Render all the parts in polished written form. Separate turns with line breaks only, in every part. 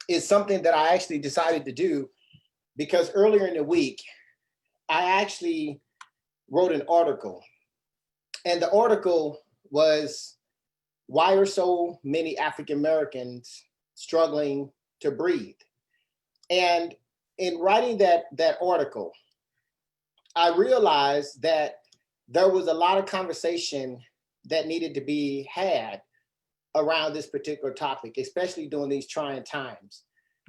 is something that I actually decided to do because earlier in the week, I actually wrote an article. And the article was, why are so many African Americans struggling to breathe? And in writing that article, I realized that there was a lot of conversation that needed to be had around this particular topic, especially during these trying times.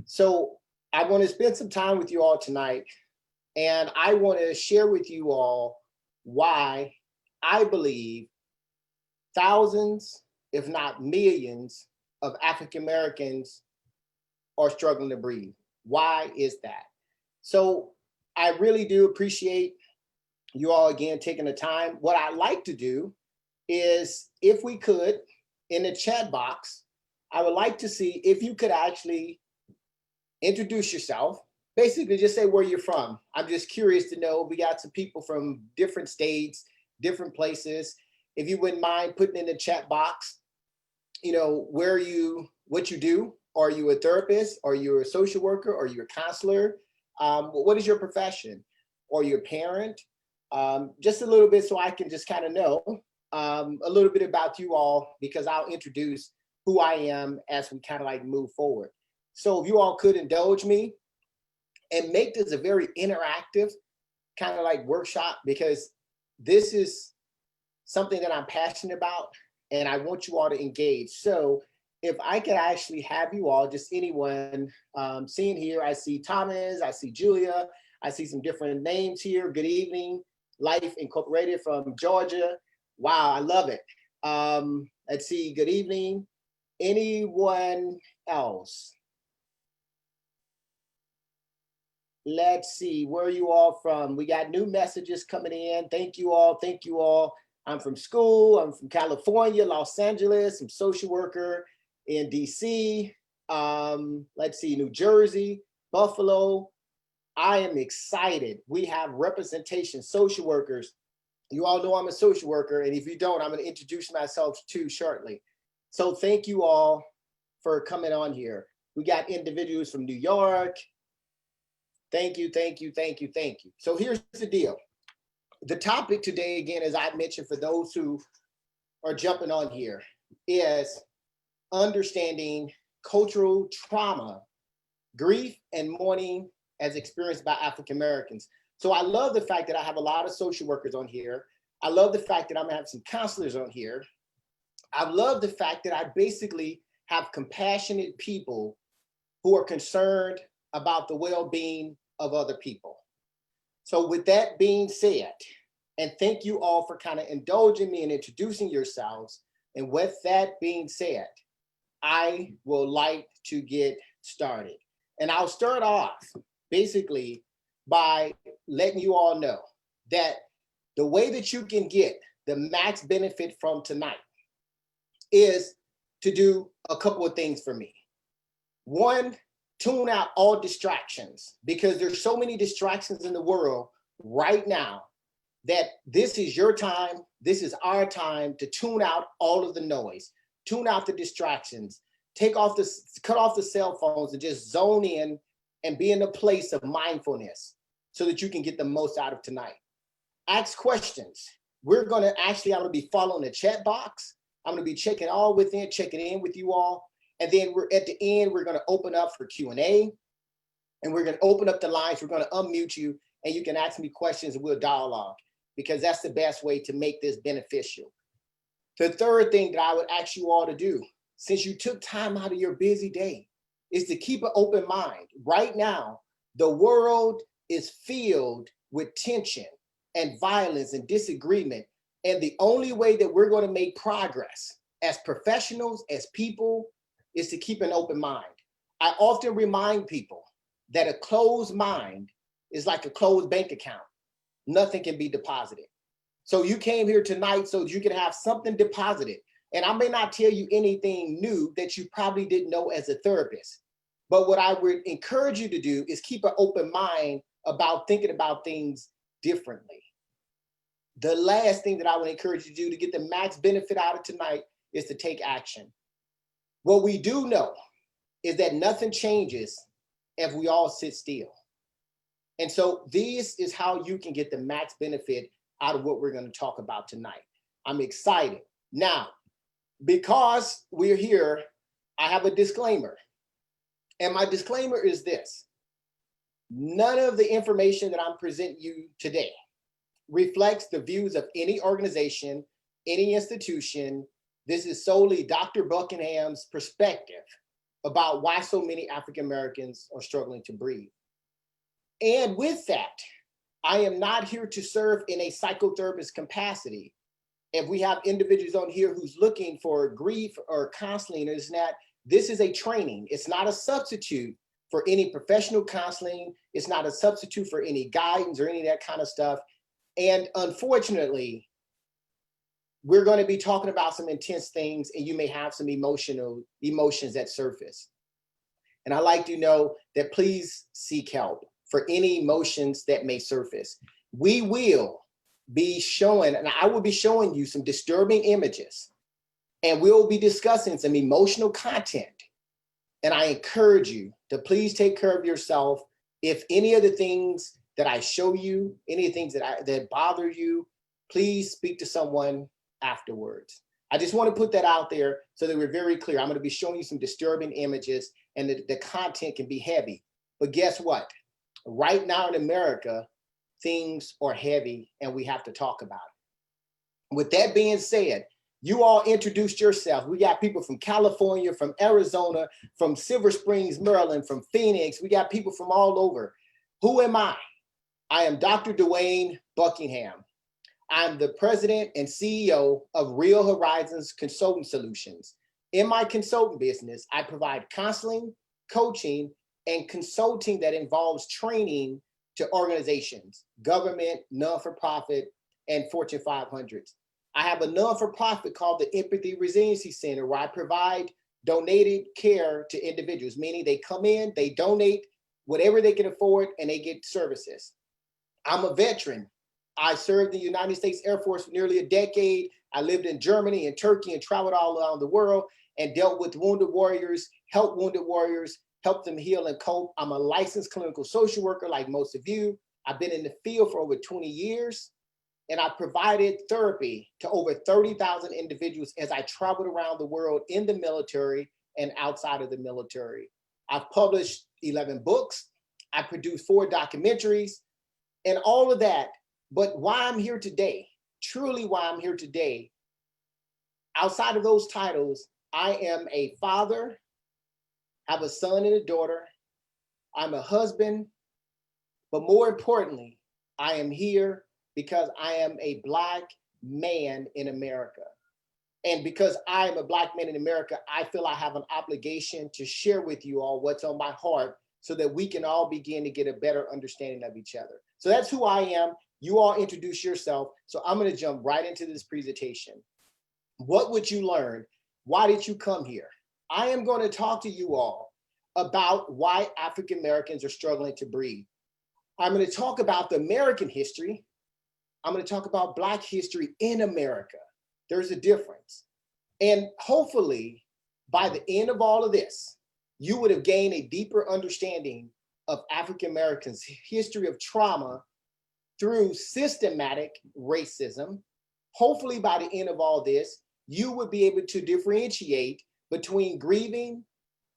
So I want to spend some time with you all tonight, and I want to share with you all why I believe thousands, if not millions, of African Americans are struggling to breathe. Why is that? So I really do appreciate you all again taking the time. What I'd like to do is, if we could, in the chat box, I would like to see if you could actually introduce yourself. Basically, just say where you're from. I'm just curious to know. We got some people from different states, different places. If you wouldn't mind putting in the chat box, where you, what you do. Are you a therapist? Are you a social worker? Are you a counselor? What is your profession? Are you a parent? Just a little bit so I can just kind of know a little bit about you all, because I'll introduce who I am as we kind of like move forward. So if you all could indulge me and make this a very interactive kind of like workshop, because this is something that I'm passionate about and I want you all to engage. So if I could actually have you all, just anyone, seeing here, I see Thomas, I see Julia, I see some different names here. Good evening, Life Incorporated from Georgia. Wow, I love it. Let's see, good evening. Anyone else? Let's see, where are you all from? We got new messages coming in. Thank you all, thank you all. I'm from school, I'm from California, Los Angeles, I'm a social worker in DC. Let's see, New Jersey, Buffalo. I am excited. We have representation, social workers. You all know I'm a social worker, and if you don't, I'm going to introduce myself too shortly. So thank you all for coming on here. We got individuals from New York. Thank you, thank you, thank you, thank you. So here's the deal. The topic today, again, as I mentioned, for those who are jumping on here, is understanding cultural trauma, grief, and mourning as experienced by African Americans. So I love the fact that I have a lot of social workers on here. I love the fact that I'm gonna have some counselors on here. I love the fact that I basically have compassionate people who are concerned about the well-being of other people. So with that being said, and thank you all for kind of indulging me and introducing yourselves. And with that being said, I will like to get started. And I'll start off basically by letting you all know that the way that you can get the max benefit from tonight is to do a couple of things for me. One, tune out all distractions, because there's so many distractions in the world right now that this is your time, this is our time to tune out all of the noise, tune out the distractions, cut off the cell phones and just zone in and be in a place of mindfulness so that you can get the most out of tonight. Ask questions. I'm gonna be following the chat box. I'm gonna be checking in with you all. And then at the end, we're gonna open up for Q&A, and we're gonna open up the lines. We're gonna unmute you and you can ask me questions and we'll dialogue, because that's the best way to make this beneficial. The third thing that I would ask you all to do, since you took time out of your busy day, is to keep an open mind. Right now, the world is filled with tension and violence and disagreement. And the only way that we're going to make progress as professionals, as people, is to keep an open mind. I often remind people that a closed mind is like a closed bank account. Nothing can be deposited. So you came here tonight so you can have something deposited. And I may not tell you anything new that you probably didn't know as a therapist. But what I would encourage you to do is keep an open mind about thinking about things differently. The last thing that I would encourage you to do to get the max benefit out of tonight is to take action. What we do know is that nothing changes if we all sit still. And so this is how you can get the max benefit out of what we're going to talk about tonight. I'm excited. Now, because we're here, I have a disclaimer. And my disclaimer is this: none of the information that I'm presenting you today reflects the views of any organization, any institution. This is solely Dr. Buckingham's perspective about why so many African Americans are struggling to breathe. And with that, I am not here to serve in a psychotherapist capacity. If we have individuals on here who's looking for grief or counseling, this is a training. It's not a substitute for any professional counseling. It's not a substitute for any guidance or any of that kind of stuff. And unfortunately, we're going to be talking about some intense things, and you may have some emotions that surface. And I like to know that please seek help for any emotions that may surface. We will be showing, and I will be showing you some disturbing images, and we'll be discussing some emotional content. And I encourage you to please take care of yourself. If any of the things that I show you, any of the things that bother you, please speak to someone afterwards. I just want to put that out there so that we're very clear. I'm going to be showing you some disturbing images, and the content can be heavy. But guess what? Right now in America, things are heavy, and we have to talk about it. With that being said, you all introduced yourself. We got people from California, from Arizona, from Silver Springs, Maryland, from Phoenix. We got people from all over. Who am I? I am Dr. Dwayne Buckingham. I'm the president and CEO of Real Horizons Consulting Solutions. In my consulting business, I provide counseling, coaching, and consulting that involves training to organizations, government, non-for-profit, and Fortune 500s. I have a non-for-profit called the Empathy Resiliency Center, where I provide donated care to individuals, meaning they come in, they donate whatever they can afford, and they get services. I'm a veteran. I served in the United States Air Force for nearly a decade. I lived in Germany and Turkey and traveled all around the world and dealt with wounded warriors, helped them heal and cope. I'm a licensed clinical social worker like most of you. I've been in the field for over 20 years, and I provided therapy to over 30,000 individuals as I traveled around the world in the military and outside of the military. I've published 11 books. I produced 4 documentaries and all of that. But why I'm here today, truly why I'm here today, outside of those titles, I am a father, have a son and a daughter. I'm a husband, but more importantly, I am here because I am a Black man in America. And because I am a Black man in America, I feel I have an obligation to share with you all what's on my heart so that we can all begin to get a better understanding of each other. So that's who I am. You all introduce yourself. So I'm going to jump right into this presentation. What would you learn? Why did you come here? I am going to talk to you all about why African Americans are struggling to breathe. I'm going to talk about the American history. I'm going to talk about Black history in America. There's a difference. And hopefully, by the end of all of this, you would have gained a deeper understanding of African Americans' history of trauma through systematic racism. Hopefully, by the end of all this, you would be able to differentiate between grieving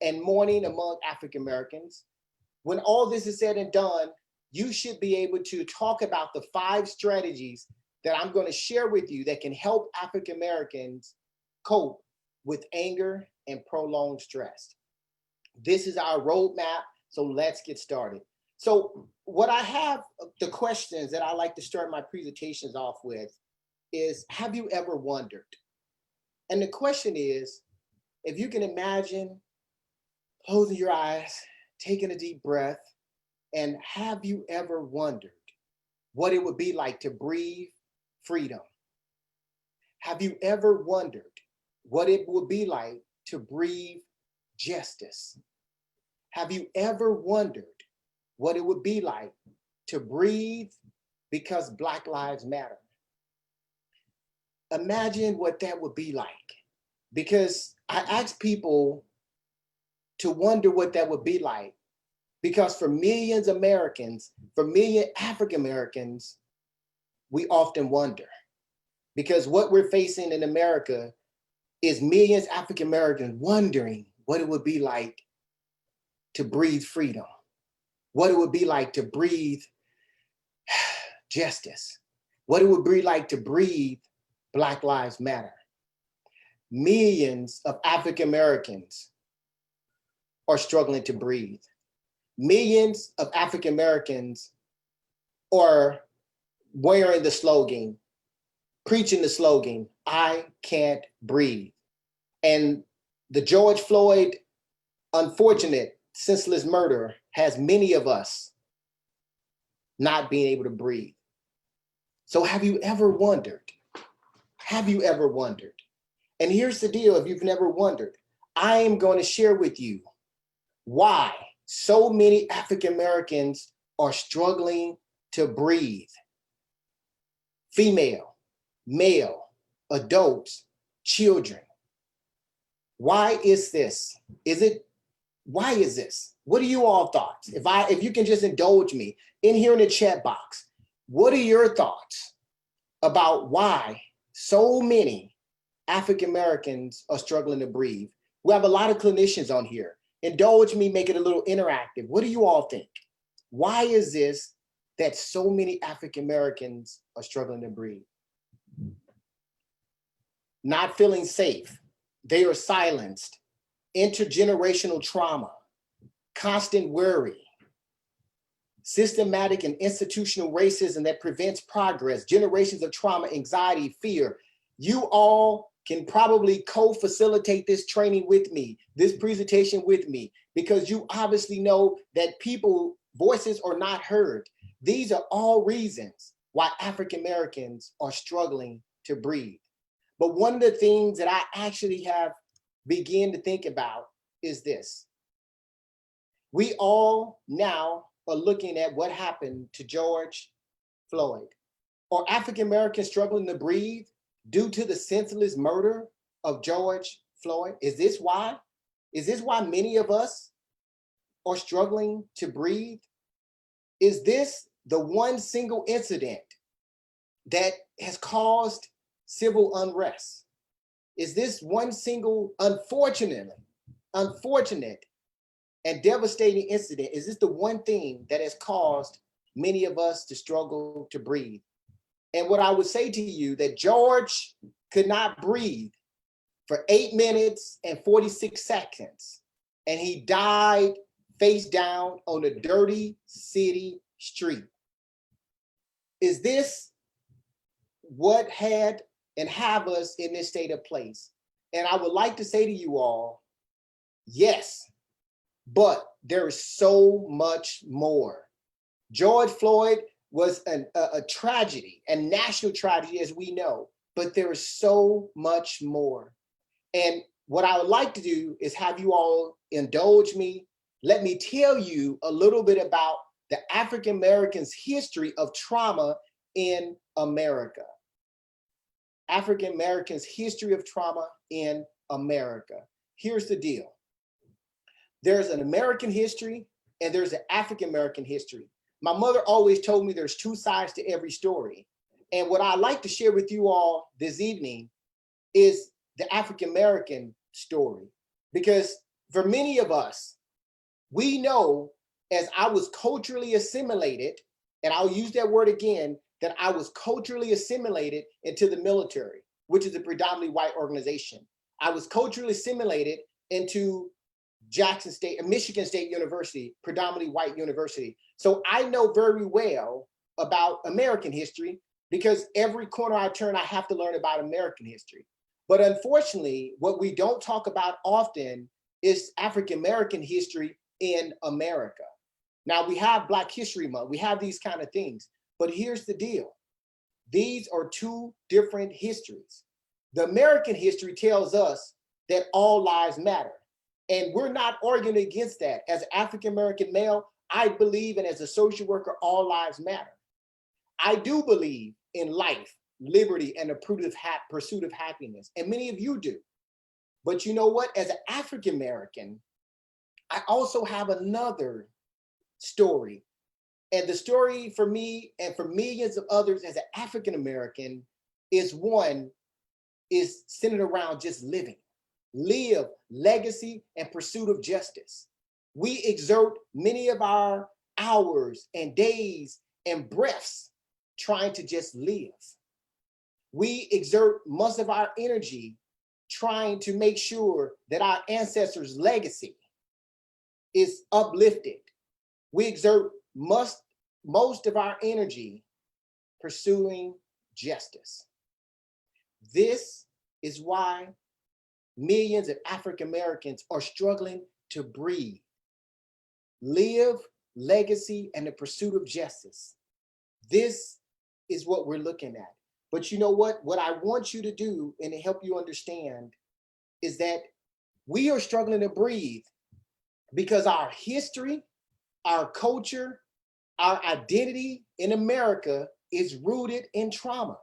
and mourning among African Americans. When all this is said and done, you should be able to talk about the 5 strategies that I'm going to share with you that can help African Americans cope with anger and prolonged stress. This is our roadmap, so let's get started. So what I have, the questions that I like to start my presentations off with is, have you ever wondered? And the question is, if you can imagine closing your eyes, taking a deep breath, and have you ever wondered what it would be like to breathe freedom? Have you ever wondered what it would be like to breathe justice? Have you ever wondered what it would be like to breathe because Black Lives Matter? Imagine what that would be like. Because I ask people to wonder what that would be like. Because for millions of Americans, for million African Americans, we often wonder. Because what we're facing in America is millions of African Americans wondering what it would be like to breathe freedom, what it would be like to breathe justice, what it would be like to breathe Black Lives Matter. Millions of African Americans are struggling to breathe. Millions of African Americans are wearing the slogan, preaching the slogan, I can't breathe. And the George Floyd unfortunate senseless murder has many of us not being able to breathe. So have you ever wondered? Have you ever wondered? And here's the deal, if you've never wondered, I am going to share with you why so many African Americans are struggling to breathe. Female, male, adults, children. Why is this? Why is this? What are you all thoughts? If you can just indulge me in here in the chat box, what are your thoughts about why so many African Americans are struggling to breathe? We have a lot of clinicians on here. Indulge me, make it a little interactive. What do you all think? Why is this that so many African Americans are struggling to breathe? Not feeling safe. They are silenced. Intergenerational trauma, constant worry, systematic and institutional racism that prevents progress, generations of trauma, anxiety, fear. You all can probably co-facilitate this training with me, this presentation with me, because you obviously know that people, voices are not heard. These are all reasons why African Americans are struggling to breathe. But one of the things that I actually have begin to think about is this. We all now are looking at what happened to George Floyd. Are African Americans struggling to breathe due to the senseless murder of George Floyd? Is this why? Is this why many of us are struggling to breathe? Is this the one single incident that has caused civil unrest? Is this one single unfortunate and devastating incident? Is this the one thing that has caused many of us to struggle to breathe? And what I would say to you, that George could not breathe for 8 minutes and 46 seconds, and he died face down on a dirty city street. Is this what had and have us in this state of place? And I would like to say to you all, yes, but there is so much more. George Floyd was a tragedy, a national tragedy, as we know, but there is so much more. And what I would like to do is have you all indulge me. Let me tell you a little bit about the African Americans' history of trauma in America. African Americans' history of trauma in America. Here's the deal. There's an American history and there's an African American history. My mother always told me there's two sides to every story. And what I'd like to share with you all this evening is the African American story. Because for many of us, we know, as I was culturally assimilated, and I'll use that word again, that I was culturally assimilated into the military, which is a predominantly white organization. I was culturally assimilated into Michigan State University, predominantly white university. So I know very well about American history, because every corner I turn, I have to learn about American history. But unfortunately, what we don't talk about often is African American history in America. Now, we have Black History Month, we have these kind of things. But here's the deal. These are two different histories. The American history tells us that all lives matter. And we're not arguing against that. As an African-American male, I believe, and as a social worker, all lives matter. I do believe in life, liberty, and the pursuit of happiness. And many of you do. But you know what? As an African-American, I also have another story. And the story for me and for millions of others as an African American is centered around just living, live, legacy, and pursuit of justice. We exert many of our hours and days and breaths trying to just live. We exert most of our energy trying to make sure that our ancestors' legacy is uplifted. We exert most of our energy pursuing justice. This is why millions of African Americans are struggling to breathe, live, legacy, and the pursuit of justice. This is what we're looking at. But you know what? What I want you to do and to help you understand is that we are struggling to breathe because our history, our culture, our identity in America is rooted in trauma.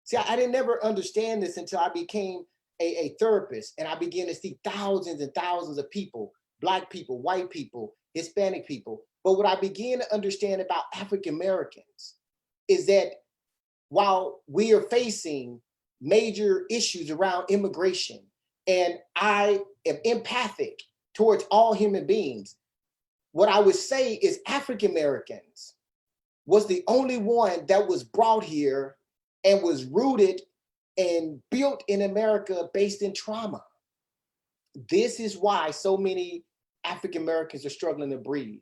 See, I didn't never understand this until I became a therapist and I began to see thousands and thousands of people, Black people, white people, Hispanic people. But what I began to understand about African Americans is that while we are facing major issues around immigration, and I am empathic towards all human beings, what I would say is African Americans was the only one that was brought here and was rooted and built in America based in trauma. This is why so many African Americans are struggling to breathe.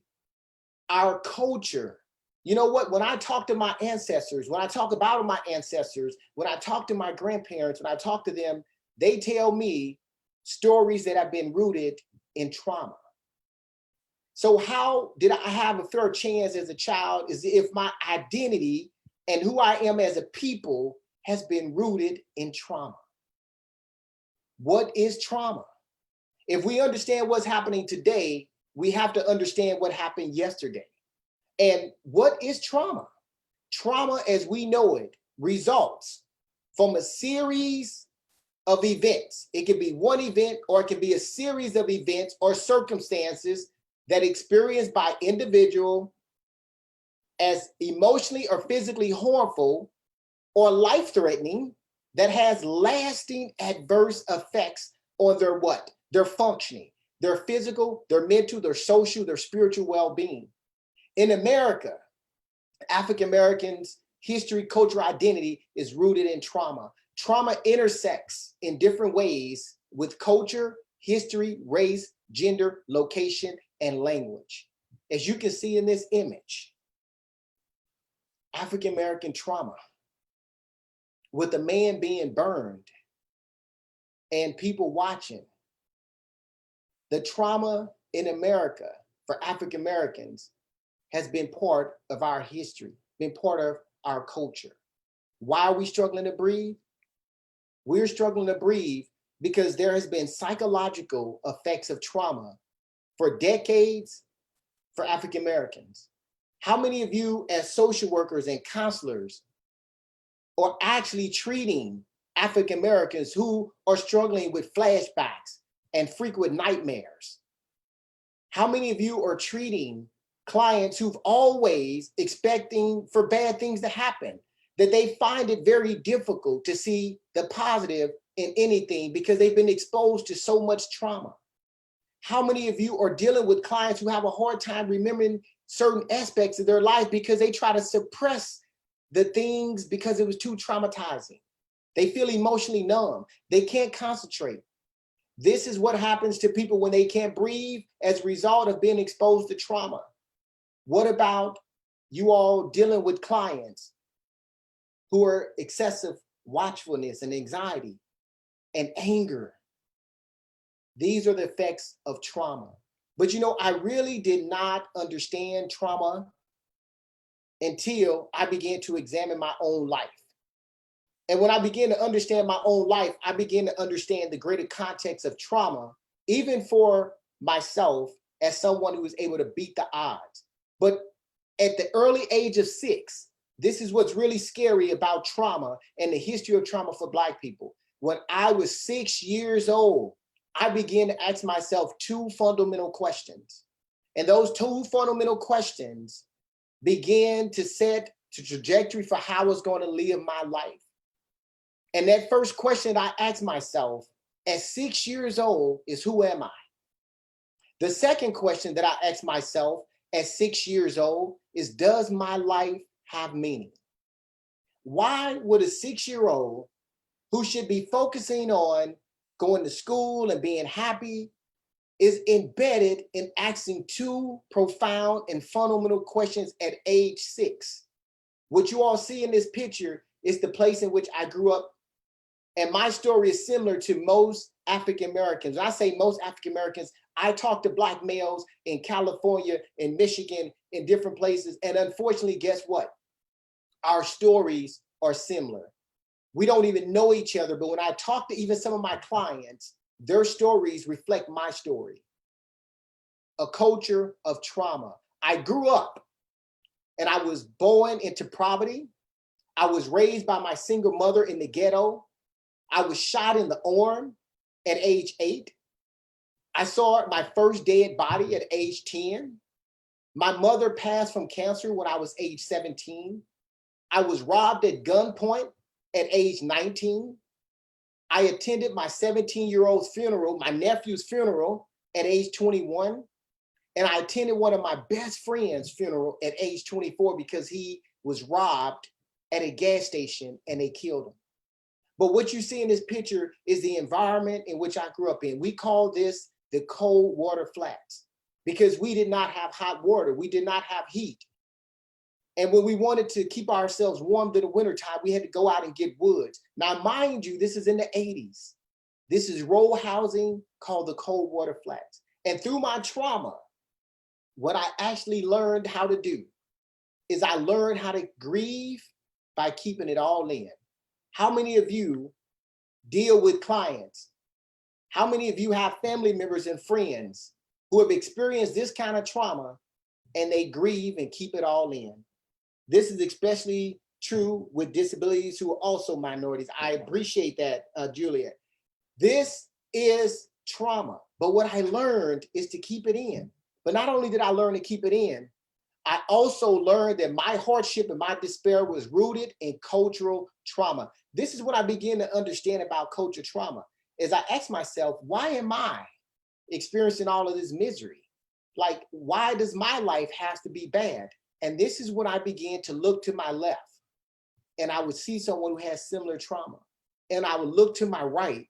Our culture, you know what? When I talk to my ancestors, when I talk about my ancestors, when I talk to my grandparents, when I talk to them, they tell me stories that have been rooted in trauma. So how did I have a fair chance as a child is if my identity and who I am as a people has been rooted in trauma. What is trauma? If we understand what's happening today, we have to understand what happened yesterday. And what is trauma? Trauma, as we know it, results from a series of events. It can be one event, or it can be a series of events or circumstances that experienced by individual as emotionally or physically harmful or life-threatening that has lasting adverse effects on their what? Their functioning, their physical, their mental, their social, their spiritual well-being. In America, African Americans' history, culture, identity is rooted in trauma. Trauma intersects in different ways with culture, history, race, gender, location, and language. As you can see in this image, African American trauma with a man being burned and people watching. The trauma in America for African Americans has been part of our history, been part of our culture. Why are we struggling to breathe? We're struggling to breathe because there has been psychological effects of trauma for decades for African Americans. How many of you as social workers and counselors are actually treating African Americans who are struggling with flashbacks and frequent nightmares? How many of you are treating clients who've always expecting for bad things to happen, that they find it very difficult to see the positive in anything because they've been exposed to so much trauma? How many of you are dealing with clients who have a hard time remembering certain aspects of their life because they try to suppress the things because it was too traumatizing? They feel emotionally numb. They can't concentrate. This is what happens to people when they can't breathe as a result of being exposed to trauma. What about you all dealing with clients who are excessive watchfulness and anxiety and anger? These are the effects of trauma. But you know, I really did not understand trauma until I began to examine my own life. And when I began to understand my own life, I began to understand the greater context of trauma, even for myself as someone who was able to beat the odds. But at the early age of 6, this is what's really scary about trauma and the history of trauma for Black people. When I was 6 years old, I began to ask myself 2 fundamental questions. And those two fundamental questions begin to set the trajectory for how I was going to live my life. And that first question I asked myself at 6 years old is, who am I? The second question that I asked myself at 6 years old is, does my life have meaning? Why would a 6-year-old who should be focusing on going to school and being happy is embedded in asking two profound and fundamental questions at age 6? What you all see in this picture is the place in which I grew up. And my story is similar to most African Americans. When I say most African Americans, I talk to Black males in California, in Michigan, in different places. And unfortunately, guess what? Our stories are similar. We don't even know each other, but when I talk to even some of my clients, their stories reflect my story. A culture of trauma. I grew up and I was born into poverty. I was raised by my single mother in the ghetto. I was shot in the arm at age 8. I saw my first dead body at age 10. My mother passed from cancer when I was age 17. I was robbed at gunpoint at age 19. I attended my 17-year-old's funeral, my nephew's funeral, at age 21. And I attended one of my best friend's funeral at age 24 because he was robbed at a gas station and they killed him. But what you see in this picture is the environment in which I grew up in. We call this the cold water flats because we did not have hot water. We did not have heat. And when we wanted to keep ourselves warm in the wintertime, we had to go out and get woods. Now, mind you, this is in the 80s. This is row housing called the cold water flats. And through my trauma, what I actually learned how to do is I learned how to grieve by keeping it all in. How many of you deal with clients? How many of you have family members and friends who have experienced this kind of trauma and they grieve and keep it all in? This is especially true with disabilities who are also minorities. I appreciate that, Juliet. This is trauma, but what I learned is to keep it in. But not only did I learn to keep it in, I also learned that my hardship and my despair was rooted in cultural trauma. This is what I began to understand about cultural trauma, is I asked myself, why am I experiencing all of this misery? Like, why does my life have to be bad? And this is when I began to look to my left and I would see someone who has similar trauma. And I would look to my right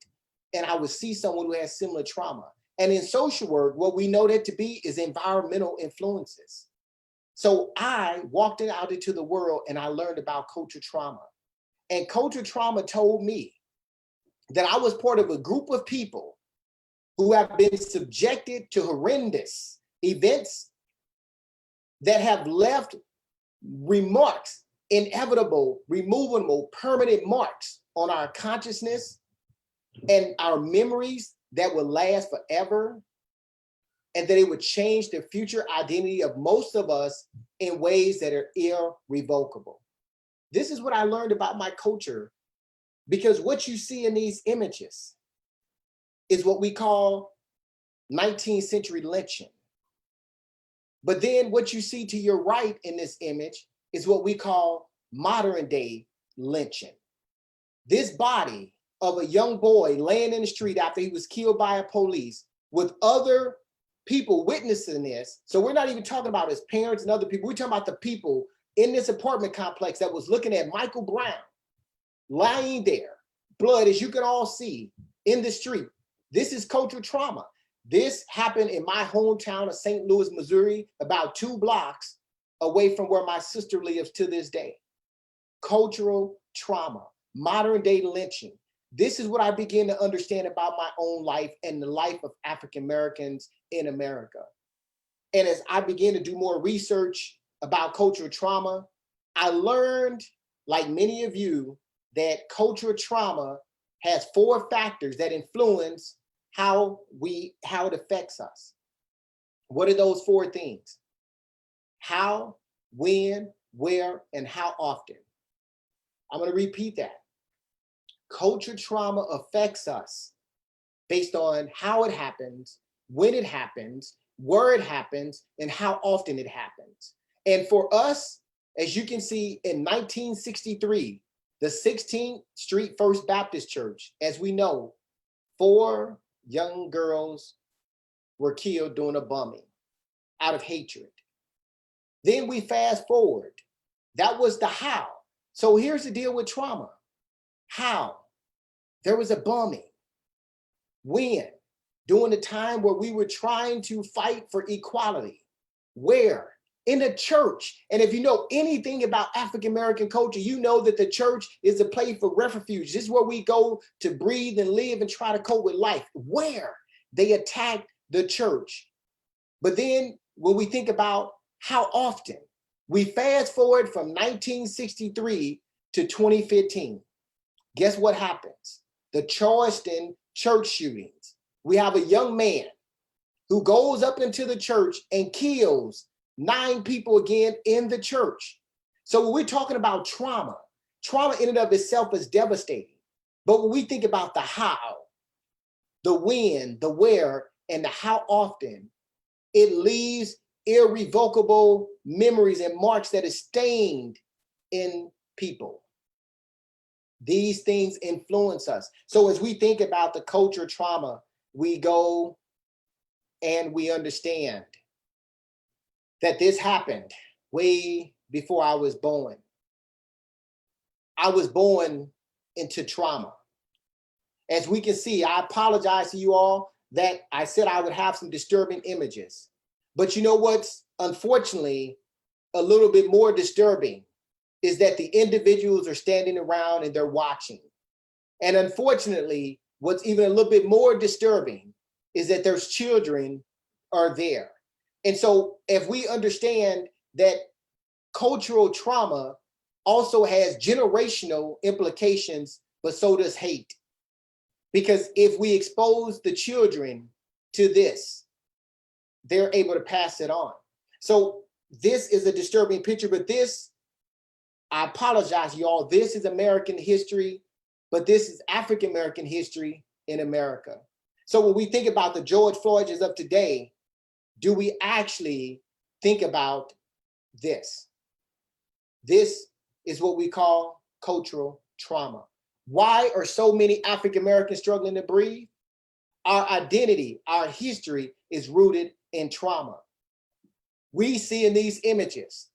and I would see someone who has similar trauma. And in social work, what we know that to be is environmental influences. So I walked out into the world and I learned about cultural trauma. And cultural trauma told me that I was part of a group of people who have been subjected to horrendous events that have left remarks, inevitable, removable, permanent marks on our consciousness and our memories that will last forever, and that it would change the future identity of most of us in ways that are irrevocable. This is what I learned about my culture, because what you see in these images is what we call 19th century lynching. But then what you see to your right in this image is what we call modern day lynching. This body of a young boy laying in the street after he was killed by a police with other people witnessing this. So we're not even talking about his parents and other people. We're talking about the people in this apartment complex that was looking at Michael Brown lying there, blood, as you can all see, in the street. This is cultural trauma. This happened in my hometown of St. Louis, Missouri, about 2 blocks away from where my sister lives to this day. Cultural trauma, modern day lynching. This is what I began to understand about my own life and the life of African Americans in America. And as I began to do more research about cultural trauma, I learned, like many of you, that cultural trauma has 4 factors that influence how it affects us. What are those 4 things? How, when, where, and how often. I'm going to repeat that. Cultural trauma affects us based on how it happens, when it happens, where it happens, and how often it happens. And for us, as you can see, in 1963, the 16th Street First Baptist Church, as we know, 4 young girls were killed during a bombing out of hatred. Then we fast forward. That was the how. So here's the deal with trauma. How? There was a bombing. When? During the time where we were trying to fight for equality. Where? In a church. And if you know anything about African American culture, you know that the church is a place for refuge. This is where we go to breathe and live and try to cope with life. Where? They attacked the church. But then when we think about how often, we fast forward from 1963 to 2015. Guess what happens? The Charleston church shootings. We have a young man who goes up into the church and kills 9 people again in the church. So when we're talking about trauma, trauma in and of itself is devastating. But when we think about the how, the when, the where, and the how often, it leaves irrevocable memories and marks that is stained in people. These things influence us. So as we think about the culture trauma, we go and we understand that this happened way before I was born. I was born into trauma. As we can see, I apologize to you all that I said I would have some disturbing images. But you know what's unfortunately a little bit more disturbing is that the individuals are standing around and they're watching. And unfortunately, what's even a little bit more disturbing is that there's children are there. And so if we understand that cultural trauma also has generational implications, but so does hate. Because if we expose the children to this, they're able to pass it on. So this is a disturbing picture, but this, I apologize, y'all, this is American history, but this is African American history in America. So when we think about the George Floyds of today, do we actually think about this? This is what we call cultural trauma. Why are so many African Americans struggling to breathe? Our identity, our history is rooted in trauma. We see in these images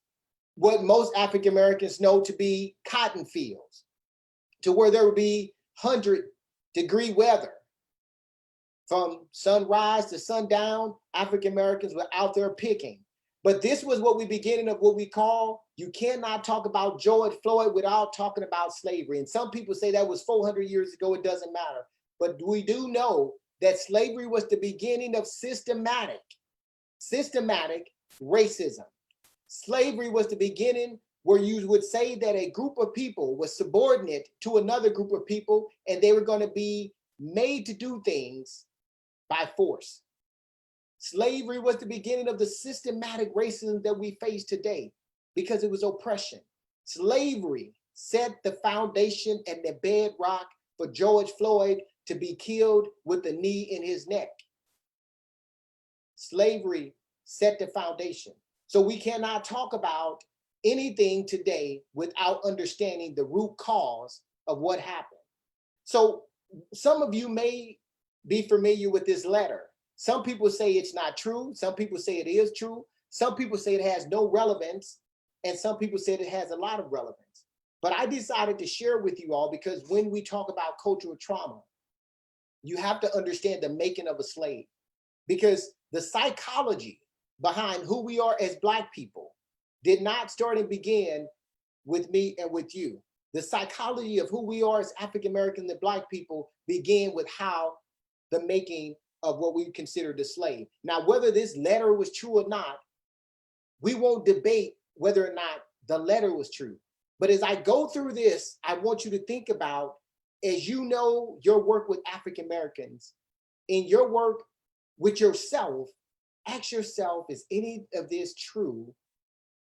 what most African Americans know to be cotton fields, to where there would be 100-degree weather. From sunrise to sundown, African Americans were out there picking. But this was what we beginning of what we call, you cannot talk about George Floyd without talking about slavery. And some people say that was 400 years ago, it doesn't matter. But we do know that slavery was the beginning of systematic racism. Slavery was the beginning where you would say that a group of people was subordinate to another group of people, and they were going to be made to do things by force. Slavery was the beginning of the systematic racism that we face today because it was oppression. Slavery set the foundation and the bedrock for George Floyd to be killed with the knee in his neck. Slavery set the foundation. So we cannot talk about anything today without understanding the root cause of what happened. So some of you may be familiar with this letter. Some people say it's not true. Some people say it is true. Some people say it has no relevance. And some people say it has a lot of relevance. But I decided to share with you all because when we talk about cultural trauma, you have to understand the making of a slave. Because the psychology behind who we are as Black people did not start and begin with me and with you. The psychology of who we are as African American and Black people began with how the making of what we consider the slave. Now, whether this letter was true or not, we won't debate whether or not the letter was true. But as I go through this, I want you to think about, as you know, your work with African Americans, in your work with yourself, ask yourself, is any of this true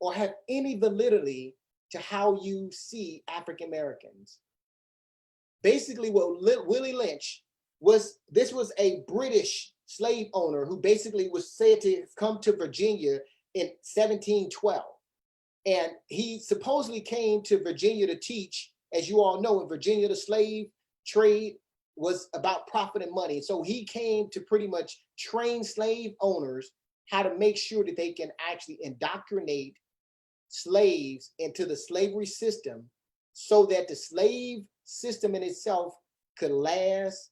or have any validity to how you see African Americans? Basically, what Willie Lynch was, this was a British slave owner who basically was said to come to Virginia in 1712. And he supposedly came to Virginia to teach. As you all know, in Virginia, the slave trade was about profit and money. So he came to pretty much train slave owners how to make sure that they can actually indoctrinate slaves into the slavery system so that the slave system in itself could last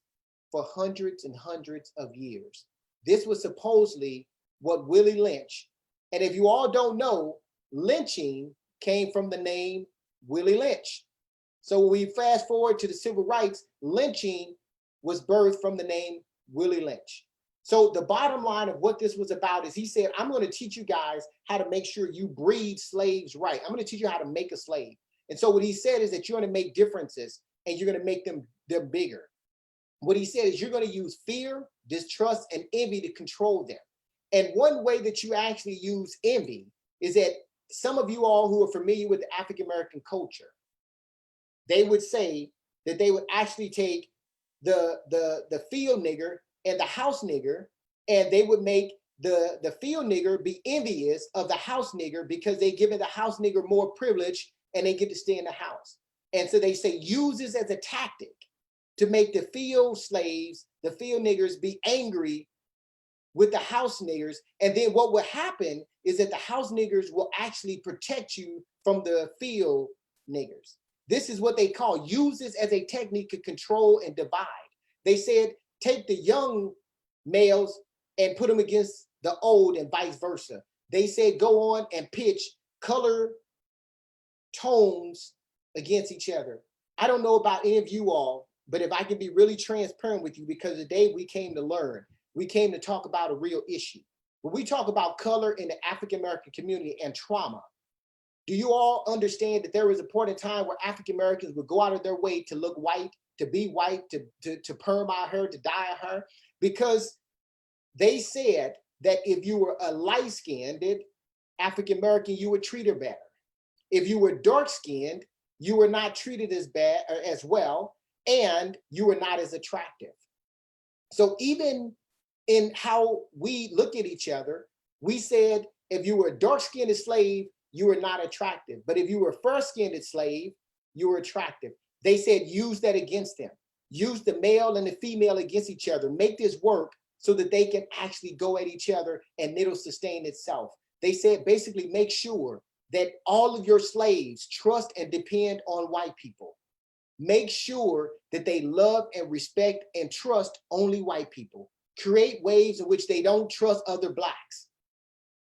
for hundreds and hundreds of years. This was supposedly what Willie Lynch, and if you all don't know, lynching came from the name Willie Lynch. So when we fast forward to the civil rights, lynching was birthed from the name Willie Lynch. So the bottom line of what this was about is he said, I'm going to teach you guys how to make sure you breed slaves right. I'm going to teach you how to make a slave. And so what he said is that you're going to make differences and you're going to make them bigger. What he said is you're going to use fear, distrust, and envy to control them. And one way that you actually use envy is that some of you all who are familiar with the African-American culture, they would say that they would actually take the field nigger and the house nigger, and they would make the field nigger be envious of the house nigger because they give it the house nigger more privilege and they get to stay in the house. And so they say use this as a tactic to make the field slaves, the field niggers, be angry with the house niggers. And then what will happen is that the house niggers will actually protect you from the field niggers. This is what they call use this as a technique to control and divide. They said take the young males and put them against the old and vice versa. They said go on and pitch color tones against each other. I don't know about any of you all, but if I can be really transparent with you, because today we came to learn, we came to talk about a real issue. When we talk about color in the African-American community and trauma, do you all understand that there was a point in time where African-Americans would go out of their way to look white, to be white, to perm our hair, to dye our hair? Because they said that if you were a light-skinned African-American, you were treated better. If you were dark-skinned, you were not treated as bad or as well, and you were not as attractive. So even in how we look at each other, we said if you were a dark-skinned slave, you were not attractive. But if you were a fair-skinned slave, you were attractive. They said use that against them. Use the male and the female against each other. Make this work so that they can actually go at each other and it'll sustain itself. They said basically make sure that all of your slaves trust and depend on white people. Make sure that they love and respect and trust only white people. Create ways in which they don't trust other blacks.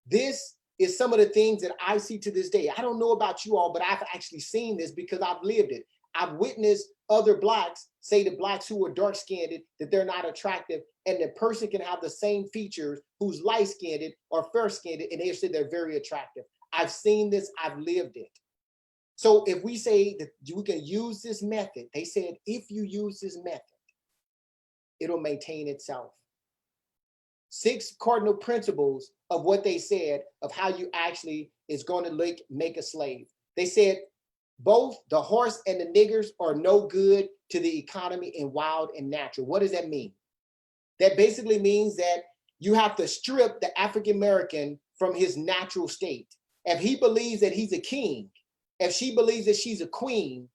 This is some of the things that I see to this day. I don't know about you all, but I've actually seen this because I've lived it. I've witnessed other blacks say to blacks who are dark-skinned that they're not attractive, and the person can have the same features who's light-skinned or fair-skinned, and they say they're very attractive. I've seen this, I've lived it. So if we say that we can use this method, they said if you use this method, it'll maintain itself. 6 cardinal principles of what they said of how you actually is going to make a slave. They said both the horse and the niggers are no good to the economy in wild and natural. What does that mean? That basically means that you have to strip the African American from his natural state. If he believes that he's a king, if she believes that she's a queen,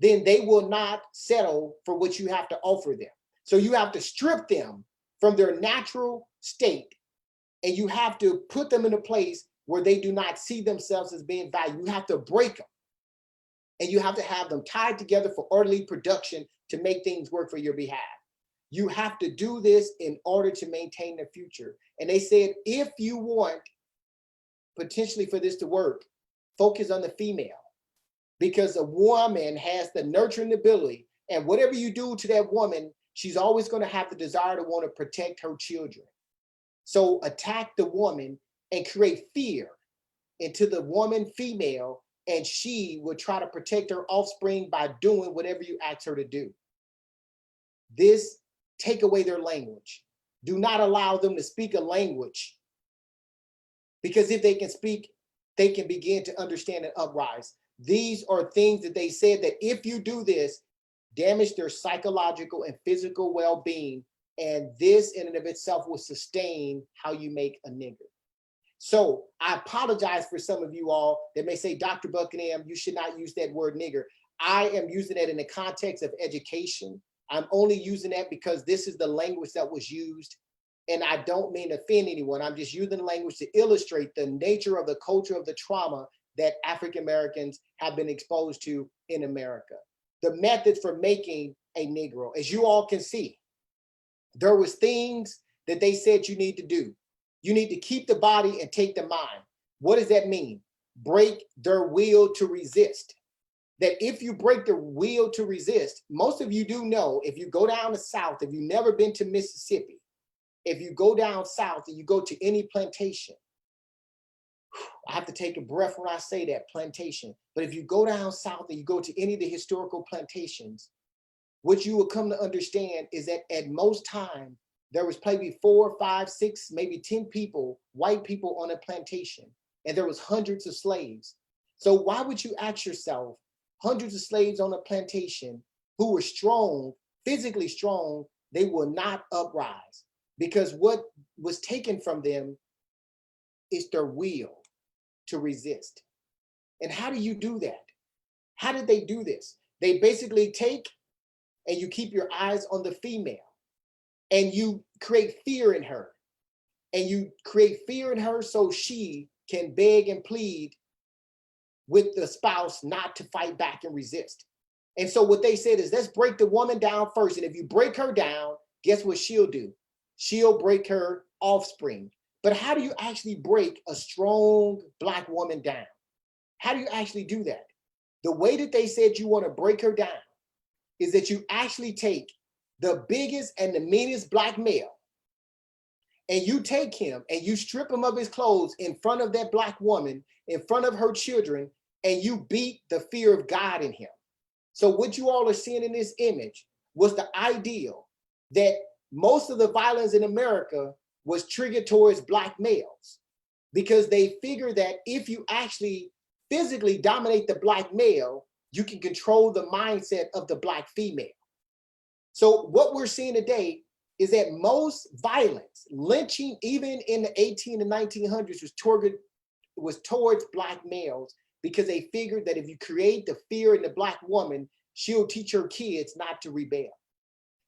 then they will not settle for what you have to offer them. So you have to strip them from their natural state, and you have to put them in a place where they do not see themselves as being valued. You have to break them, and you have to have them tied together for orderly production to make things work for your behalf. You have to do this in order to maintain the future. And they said, if you want potentially for this to work, focus on the female, because a woman has the nurturing ability, and whatever you do to that woman, she's always going to have the desire to want to protect her children. So attack the woman and create fear into the woman female, and she will try to protect her offspring by doing whatever you ask her to do. This, take away their language. Do not allow them to speak a language, because if they can speak, they can begin to understand and uprise. These are things that they said that if you do this, damage their psychological and physical well-being And this in and of itself will sustain how you make a nigger. So I apologize for some of you all that may say, Dr. Buckingham, you should not use that word nigger. I am using that in the context of education. I'm only using that because this is the language that was used. And I don't mean to offend anyone. I'm just using the language to illustrate the nature of the culture of the trauma that African Americans have been exposed to in America. The methods for making a Negro, as you all can see, there was things that they said you need to do. You need to keep the body and take the mind. What does that mean? Break their will to resist. That if you break the will to resist, most of you do know, if you go down the South, if you've never been to Mississippi, if you go down South and you go to any plantation, I have to take a breath when I say that, plantation. But if you go down South and you go to any of the historical plantations, what you will come to understand is that at most time, there was maybe 4, 5, 6, maybe 10 people, white people on a plantation, and there was hundreds of slaves. So why would you ask yourself, hundreds of slaves on a plantation who were strong, physically strong, they will not uprise? Because what was taken from them is their will to resist. And how do you do that? How did they do this? They basically take and you keep your eyes on the female and you create fear in her. And you create fear in her so she can beg and plead with the spouse not to fight back and resist. And so what they said is, let's break the woman down first. And if you break her down, guess what she'll do? She'll break her offspring. But how do you actually break a strong Black woman down? How do you actually do that? The way that they said you want to break her down is that you actually take the biggest and the meanest Black male, and you take him and you strip him of his clothes in front of that Black woman, in front of her children, and you beat the fear of God in him. So what you all are seeing in this image was the ideal that most of the violence in America was triggered towards Black males, because they figure that if you actually physically dominate the Black male, you can control the mindset of the Black female. So what we're seeing today is that most violence, lynching, even in the 18 and 1900s, was towards Black males, because they figured that if you create the fear in the Black woman, she'll teach her kids not to rebel.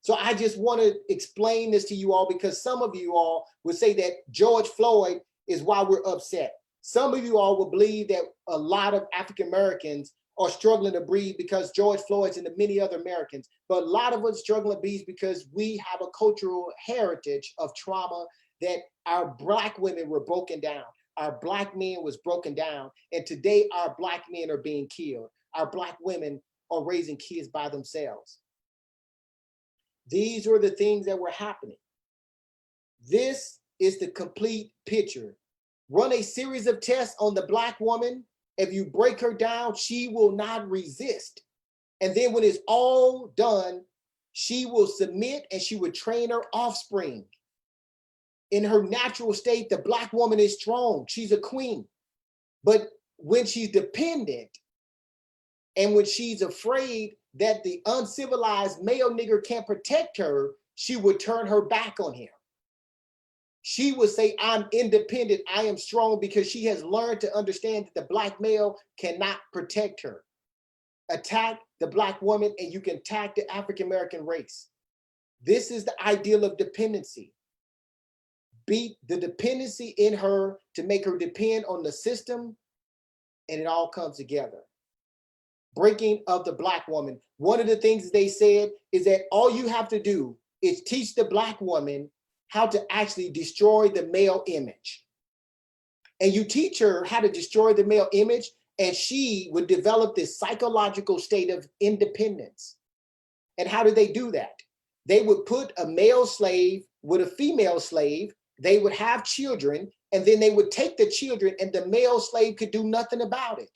So I just want to explain this to you all, because some of you all would say that George Floyd is why we're upset. Some of you all will believe that a lot of African Americans are struggling to breathe because George Floyd's and the many other Americans. But a lot of us struggling to breathe because we have a cultural heritage of trauma, that our Black women were broken down. Our Black men was broken down. And today our Black men are being killed. Our Black women are raising kids by themselves. These were the things that were happening. This is the complete picture. Run a series of tests on the Black woman. If you break her down, she will not resist. And then when it's all done, she will submit and she would train her offspring. In her natural state, the Black woman is strong. She's a queen. But when she's dependent and when she's afraid that the uncivilized male nigger can't protect her, she would turn her back on him. She would say, I'm independent, I am strong, because she has learned to understand that the Black male cannot protect her. Attack the Black woman and you can attack the African American race. This is the ideal of dependency. Beat the dependency in her to make her depend on the system, and it all comes together. Breaking of the Black woman. One of the things they said is that all you have to do is teach the Black woman how to actually destroy the male image. And you teach her how to destroy the male image, and she would develop this psychological state of independence. And how do they do that? They would put a male slave with a female slave, they would have children, and then they would take the children, and the male slave could do nothing about it.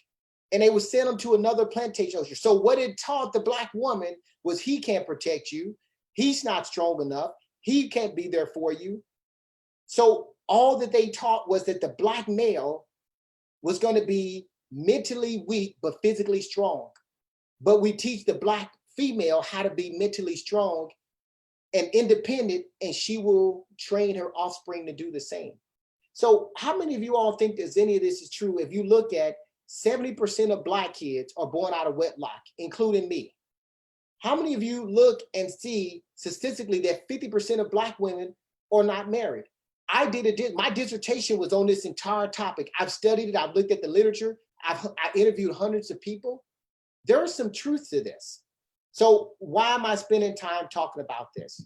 And they would send them to another plantation. So what it taught the Black woman was, he can't protect you. He's not strong enough. He can't be there for you. So all that they taught was that the Black male was going to be mentally weak, but physically strong. But we teach the Black female how to be mentally strong and independent, and she will train her offspring to do the same. So how many of you all think that any of this is true? If you look at 70% of Black kids are born out of wedlock, including me. How many of you look and see statistically that 50% of Black women are not married? My dissertation was on this entire topic. I've studied it, I've looked at the literature, I interviewed hundreds of people. There is some truth to this. So why am I spending time talking about this?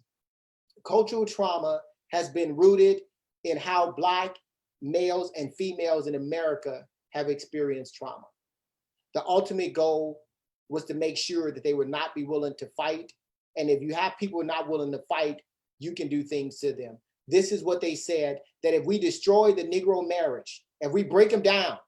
Cultural trauma has been rooted in how Black males and females in America have experienced trauma. The ultimate goal was to make sure that they would not be willing to fight. And if you have people not willing to fight, you can do things to them. This is what they said, that if we destroy the Negro marriage, if we break them down,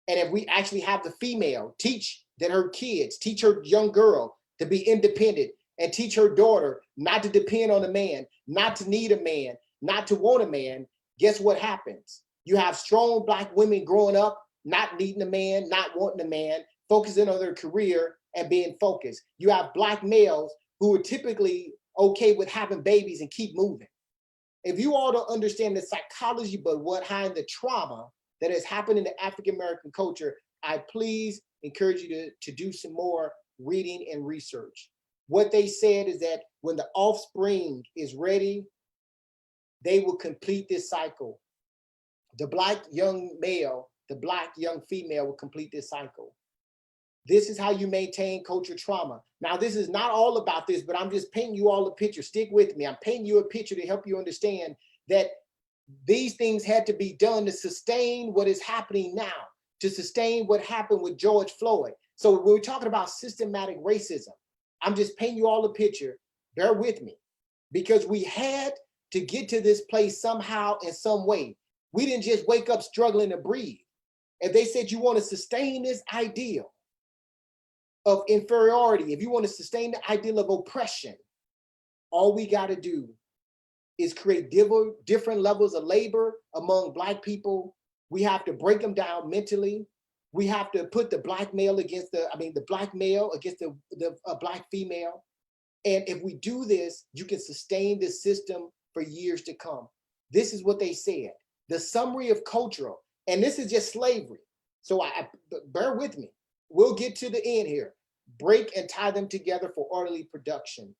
and if we actually have the female teach that her kids, teach her young girl to be independent, and teach her daughter not to depend on a man, not to need a man, not to want a man, guess what happens? You have strong Black women growing up, not needing a man, not wanting a man, focusing on their career and being focused. You have Black males who are typically okay with having babies and keep moving. If you all don't understand the psychology, but what behind the trauma that has happened in the African-American culture, I please encourage you to do some more reading and research. What they said is that when the offspring is ready, they will complete this cycle. The Black young male, the Black young female will complete this cycle. This is how you maintain culture trauma. Now, this is not all about this, but I'm just painting you all a picture. Stick with me. I'm painting you a picture to help you understand that these things had to be done to sustain what is happening now, to sustain what happened with George Floyd. So when we're talking about systematic racism, I'm just painting you all a picture. Bear with me, because we had to get to this place somehow in some way. We didn't just wake up struggling to breathe. If they said you want to sustain this ideal of inferiority, if you want to sustain the ideal of oppression, all we got to do is create different levels of labor among Black people. We have to break them down mentally. We have to put the Black male against the Black male against the Black female. And if we do this, you can sustain this system for years to come. This is what they said. The summary of cultural, and this is just slavery. So bear with me. We'll get to the end here. Break and tie them together for orderly production.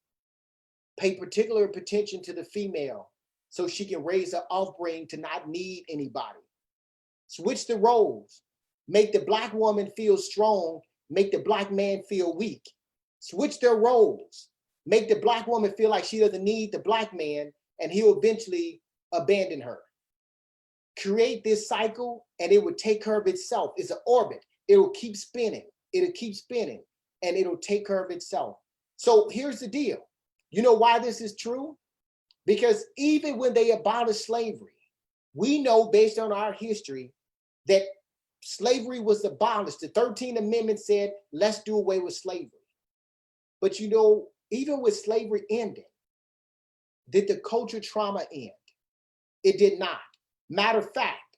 Pay particular attention to the female so she can raise her offspring to not need anybody. Switch the roles. Make the Black woman feel strong. Make the Black man feel weak. Switch their roles. Make the Black woman feel like she doesn't need the Black man, and he'll eventually abandon her. Create this cycle, and it would take care of itself. It's an orbit. It will keep spinning. It'll keep spinning, and it'll take care of itself. So here's the deal. You know why this is true? Because even when they abolished slavery, we know based on our history that slavery was abolished. The 13th Amendment said, let's do away with slavery. But you know, even with slavery ending, did the culture trauma end? It did not. Matter of fact,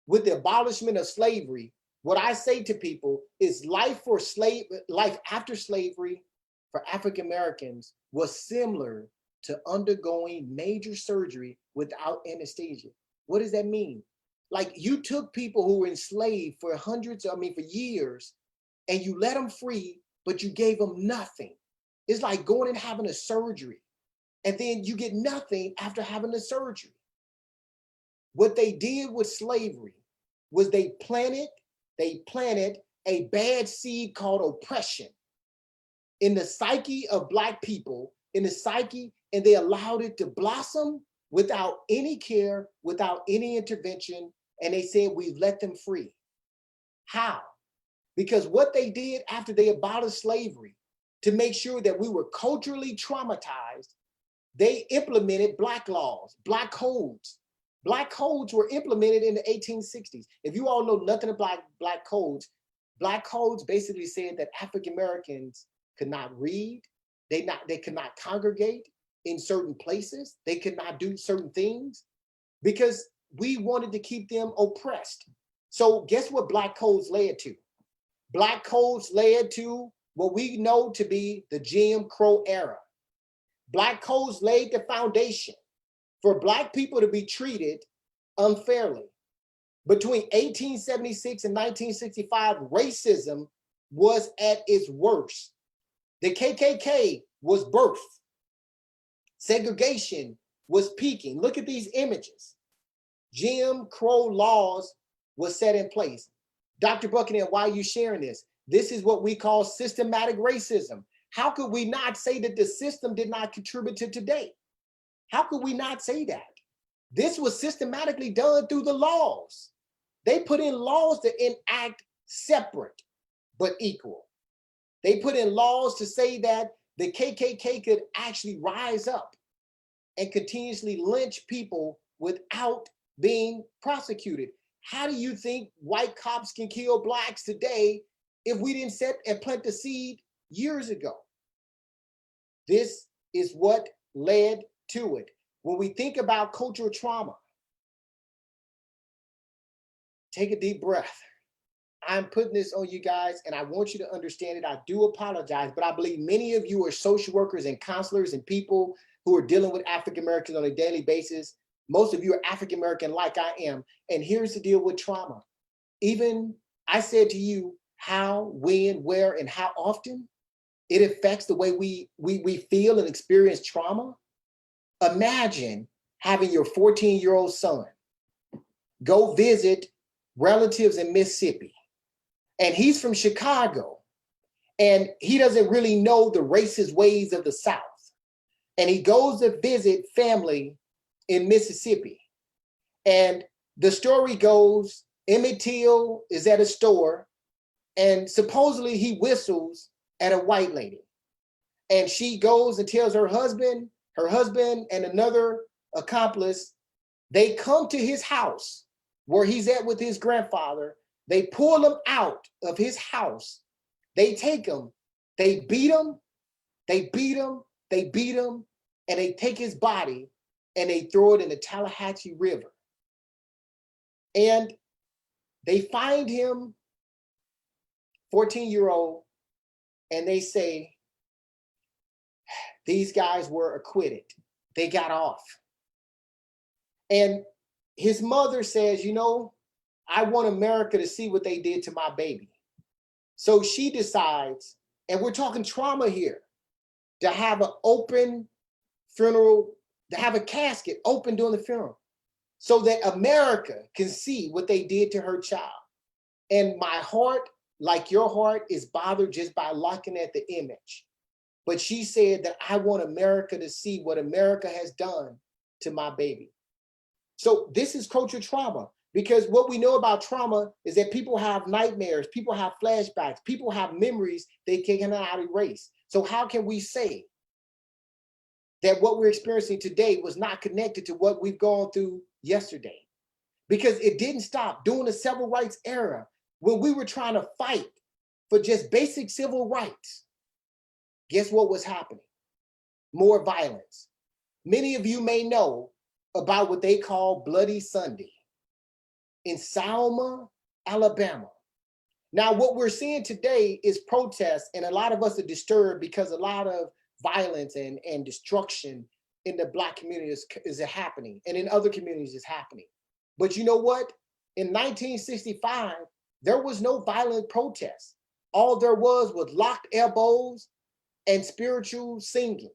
with the abolishment of slavery, what I say to people is life after slavery for African Americans was similar to undergoing major surgery without anesthesia. What does that mean? Like, you took people who were enslaved for for years, and you let them free, but you gave them nothing. It's like going and having a surgery, and then you get nothing after having the surgery. What they did with slavery was they planted a bad seed called oppression in the psyche of Black people, in the psyche, and they allowed it to blossom without any care, without any intervention, and they said, we've let them free. How? Because what they did after they abolished slavery, to make sure that we were culturally traumatized, they implemented Black laws, Black codes. Black codes were implemented in the 1860s. If you all know nothing about Black codes basically said that African Americans could not read, they could not congregate in certain places, they could not do certain things because we wanted to keep them oppressed. So guess what Black codes led to? Black codes led to what we know to be the Jim Crow era. Black codes laid the foundation for Black people to be treated unfairly. Between 1876 and 1965, racism was at its worst. The KKK was birthed. Segregation was peaking. Look at these images. Jim Crow laws was set in place. Dr. Buckingham, why are you sharing this? This is what we call systematic racism. How could we not say that the system did not contribute to today? How could we not say that? This was systematically done through the laws. They put in laws to enact separate but equal. They put in laws to say that the KKK could actually rise up and continuously lynch people without being prosecuted. How do you think white cops can kill Blacks today if we didn't set and plant the seed years ago? This is what led to it. When we think about cultural trauma, take a deep breath. I'm putting this on you guys, and I want you to understand it. I do apologize, but I believe many of you are social workers and counselors and people who are dealing with African Americans on a daily basis. Most of you are African American like I am. And here's the deal with trauma. Even I said to you how, when, where, and how often it affects the way we feel and experience trauma. Imagine having your 14-year-old son go visit relatives in Mississippi, and he's from Chicago, and he doesn't really know the racist ways of the South. And he goes to visit family in Mississippi. And the story goes, Emmett Till is at a store, and supposedly he whistles at a white lady. And she goes and tells her husband and another accomplice, they come to his house where he's at with his grandfather. They pull him out of his house. They take him, they beat him, they beat him, they beat him, and they take his body and they throw it in the Tallahatchie River. And they find him, 14-year-old, and they say, these guys were acquitted. They got off. And his mother says, you know, I want America to see what they did to my baby. So she decides, and we're talking trauma here, to have an open funeral, to have a casket open during the funeral, so that America can see what they did to her child. And my heart, like your heart, is bothered just by looking at the image. But she said that I want America to see what America has done to my baby. So this is cultural trauma, because what we know about trauma is that people have nightmares, people have flashbacks, people have memories they cannot erase. So how can we say that what we're experiencing today was not connected to what we've gone through yesterday? Because it didn't stop during the civil rights era, when we were trying to fight for just basic civil rights. Guess what was happening? More violence. Many of you may know about what they call Bloody Sunday in Selma, Alabama. Now, what we're seeing today is protests, and a lot of us are disturbed because a lot of violence and destruction in the Black community is happening, and in other communities is happening. But you know what? In 1965, there was no violent protest. All there was locked elbows and spiritual singing.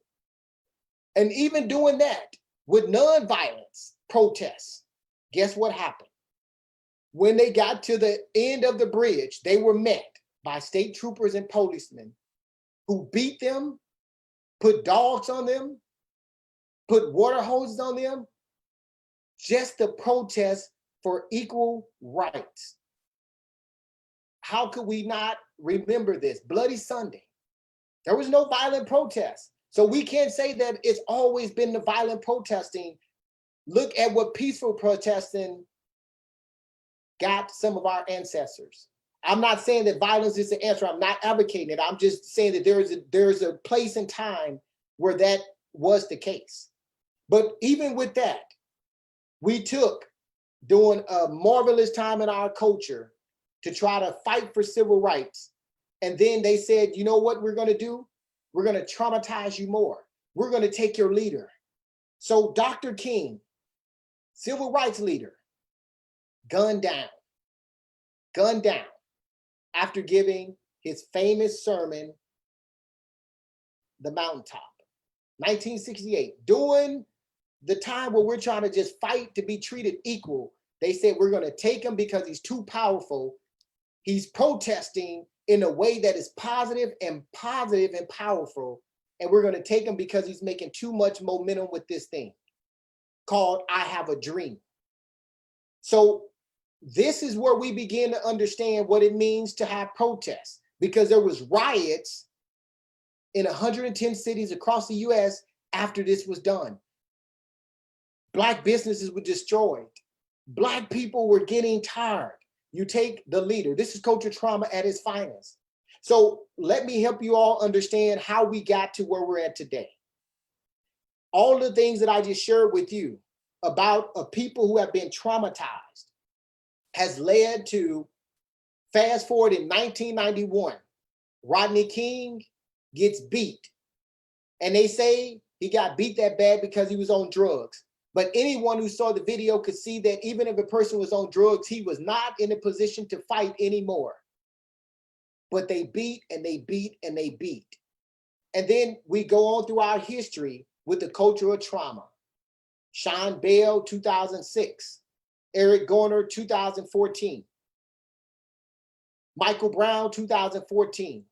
And even doing that with nonviolence protests, guess what happened? When they got to the end of the bridge, they were met by state troopers and policemen who beat them, put dogs on them, put water hoses on them, just to protest for equal rights. How could we not remember this? Bloody Sunday. There was no violent protest. So we can't say that it's always been the violent protesting. Look at what peaceful protesting got some of our ancestors. I'm not saying that violence is the answer. I'm not advocating it. I'm just saying that there's a place and time where that was the case. But even with that, we took during a marvelous time in our culture to try to fight for civil rights. And then they said, you know what we're going to do? We're going to traumatize you more. we're going to take your leader. So Dr. King, civil rights leader, gunned down after giving his famous sermon, The Mountaintop, 1968. During the time where we're trying to just fight to be treated equal, they said we're going to take him because he's too powerful. He's protesting in a way that is positive and powerful. And we're going to take him because he's making too much momentum with this thing called I Have a Dream. So this is where we begin to understand what it means to have protests, because there was riots in 110 cities across the US after this was done. Black businesses were destroyed. Black people were getting tired. You take the leader. This is cultural trauma at its finest. So let me help you all understand how we got to where we're at today. All the things that I just shared with you about people who have been traumatized has led to, fast forward in 1991, Rodney King gets beat. And they say he got beat that bad because he was on drugs. But anyone who saw the video could see that even if a person was on drugs, he was not in a position to fight anymore. But they beat and they beat and they beat. And then we go on through our history with the culture of trauma. Sean Bell, 2006. Eric Garner, 2014. Michael Brown, 2014.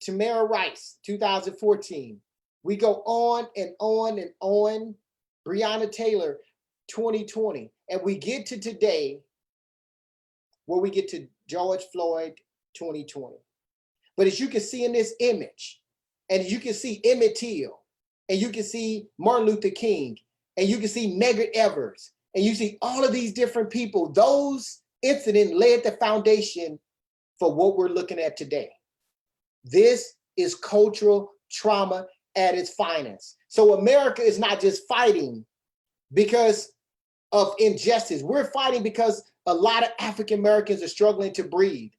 Tamara Rice, 2014. We go on and on and on. Breonna Taylor, 2020. And we get to today where we get to George Floyd, 2020. But as you can see in this image, and you can see Emmett Till, and you can see Martin Luther King, and you can see Medgar Evers, and you see all of these different people, those incidents laid the foundation for what we're looking at today. This is cultural trauma at its finest. So America is not just fighting because of injustice. We're fighting because a lot of African Americans are struggling to breathe.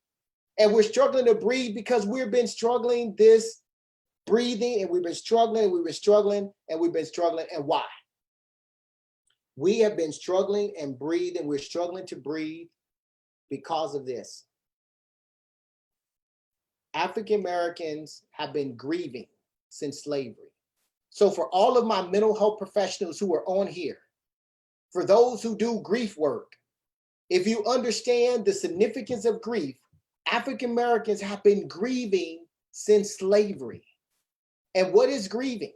And we're struggling to breathe because we've been struggling this breathing, and we've been struggling, and we've been struggling, and we've been struggling. And why? We have been struggling and breathing. We're struggling to breathe because of this. African Americans have been grieving since slavery. So for all of my mental health professionals who are on here, for those who do grief work, if you understand the significance of grief, African Americans have been grieving since slavery. And what is grieving?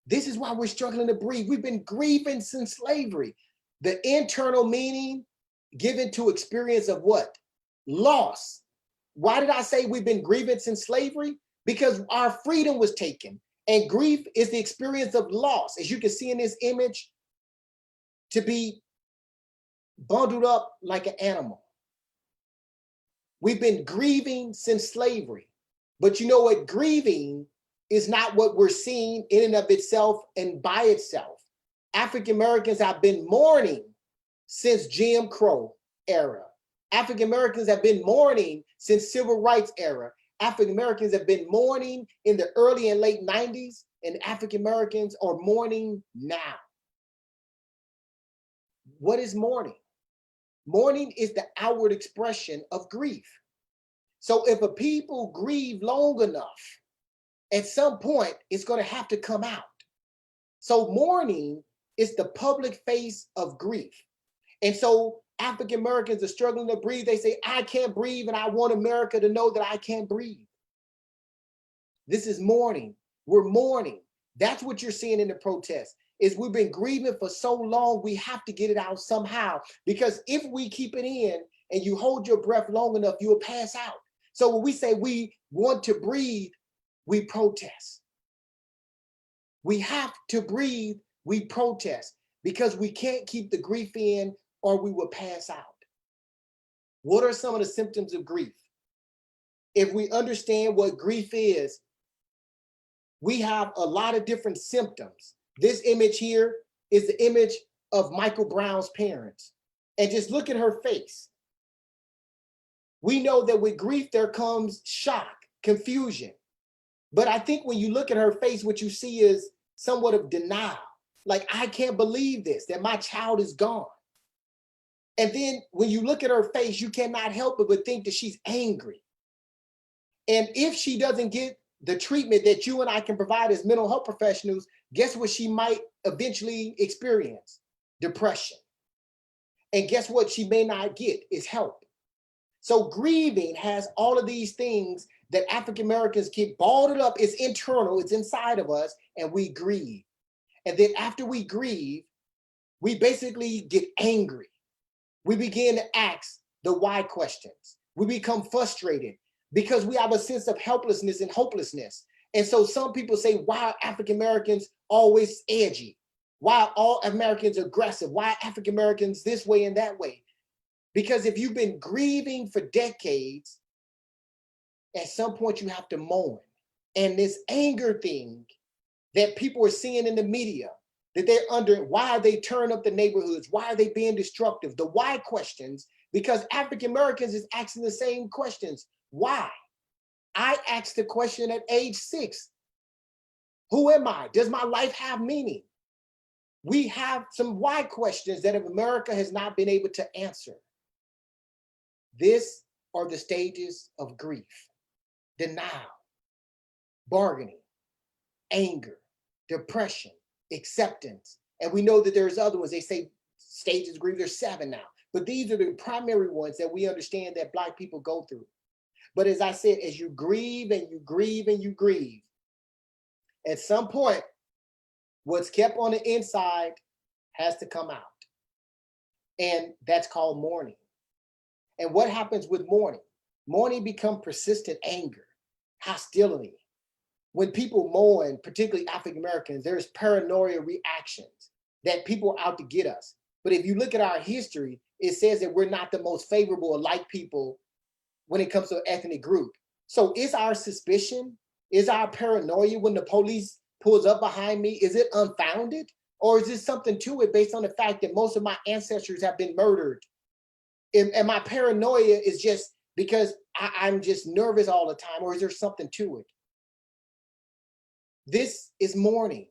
This is why we're struggling to breathe. We've been grieving since slavery. The internal meaning given to experience of what? Loss. Why did I say we've been grieving since slavery? Because our freedom was taken. And grief is the experience of loss. As you can see in this image, to be bundled up like an animal. We've been grieving since slavery. But you know what? Grieving is not what we're seeing in and of itself and by itself. African Americans have been mourning since Jim Crow era. African Americans have been mourning since civil rights era. African Americans have been mourning in the early and late 90s, and African Americans are mourning now. What is mourning? Mourning is the outward expression of grief. So if a people grieve long enough, at some point, it's going to have to come out. So mourning is the public face of grief. And so African Americans are struggling to breathe. They say, I can't breathe, and I want America to know that I can't breathe. This is mourning. We're mourning. That's what you're seeing in the protest, is we've been grieving for so long, we have to get it out somehow. Because if we keep it in and you hold your breath long enough, you will pass out. So when we say we want to breathe, we protest. We have to breathe, we protest, because we can't keep the grief in or we will pass out. What are some of the symptoms of grief? If we understand what grief is, we have a lot of different symptoms. This image here is the image of Michael Brown's parents. And just look at her face. We know that with grief, there comes shock, confusion. But I think when you look at her face, what you see is somewhat of denial. Like, I can't believe this, that my child is gone. And then when you look at her face, you cannot help but think that she's angry. And if she doesn't get the treatment that you and I can provide as mental health professionals, guess what she might eventually experience? Depression. And guess what she may not get is help. So grieving has all of these things that African Americans get balled up. It's internal, it's inside of us, and we grieve. And then after we grieve, we basically get angry. We begin to ask the why questions. We become frustrated because we have a sense of helplessness and hopelessness. And so some people say, why are African Americans always edgy? Why are all Americans aggressive? Why are African Americans this way and that way? Because if you've been grieving for decades, at some point you have to mourn. And this anger thing that people are seeing in the media, that they're under, why are they tearing up the neighborhoods? Why are they being destructive? The why questions, because African Americans is asking the same questions. Why? I asked the question at age 6. Who am I? Does my life have meaning? We have some why questions that America has not been able to answer. This are the stages of grief: denial, bargaining, anger, depression, acceptance. And we know that there's other ones. They say stages of grief, there's 7 now. But these are the primary ones that we understand that Black people go through. But as I said, as you grieve and you grieve and you grieve, at some point, what's kept on the inside has to come out. And that's called mourning. And what happens with mourning? Mourning becomes persistent anger, hostility. When people mourn, particularly African Americans, there's paranoia reactions that people are out to get us. But if you look at our history, it says that we're not the most favorable of like people when it comes to an ethnic group. So is our suspicion, is our paranoia when the police pulls up behind me, is it unfounded? Or is there something to it based on the fact that most of my ancestors have been murdered? And my paranoia is just because I'm just nervous all the time, or is there something to it? This is mourning.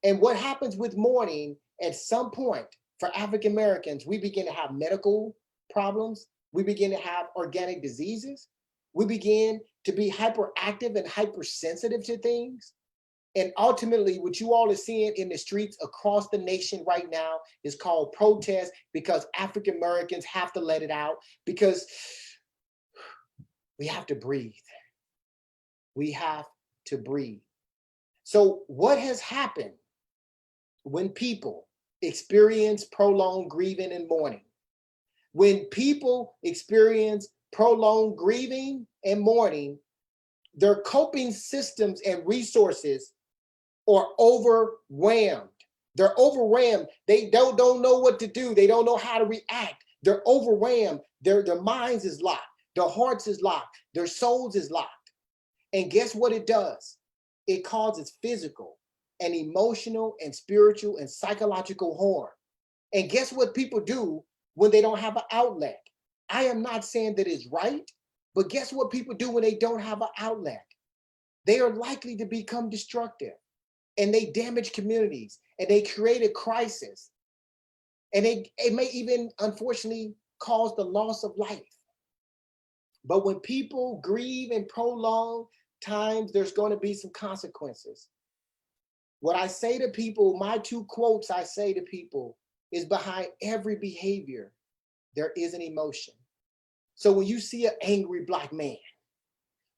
And what happens with mourning, at some point for African Americans, we begin to have medical problems. We begin to have organic diseases. We begin to be hyperactive and hypersensitive to things. And ultimately, what you all are seeing in the streets across the nation right now is called protest, because African Americans have to let it out, because we have to breathe. We have to breathe. So what has happened when people experience prolonged grieving and mourning? When people experience prolonged grieving and mourning, their coping systems and resources are overwhelmed. They're overwhelmed. They don't know what to do. They don't know how to react. They're overwhelmed. Their minds is locked. Their hearts is locked. Their souls is locked. And guess what it does? It causes physical and emotional and spiritual and psychological harm. And guess what people do when they don't have an outlet? I am not saying that it's right, but guess what people do when they don't have an outlet? They are likely to become destructive, and they damage communities, and they create a crisis, and it may even, unfortunately, cause the loss of life. But when people grieve and prolong times, there's going to be some consequences. What I say to people, my 2 quotes I say to people is, behind every behavior, there is an emotion. So when you see an angry Black man,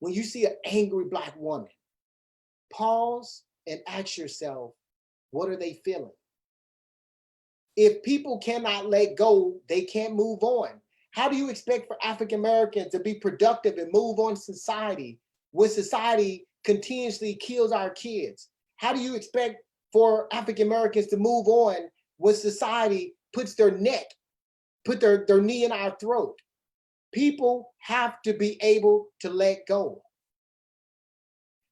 when you see an angry Black woman, pause and ask yourself, what are they feeling? If people cannot let go, they can't move on. How do you expect for African Americans to be productive and move on society when society continuously kills our kids? How do you expect for African Americans to move on when society puts their neck, put their knee in our throat? People have to be able to let go.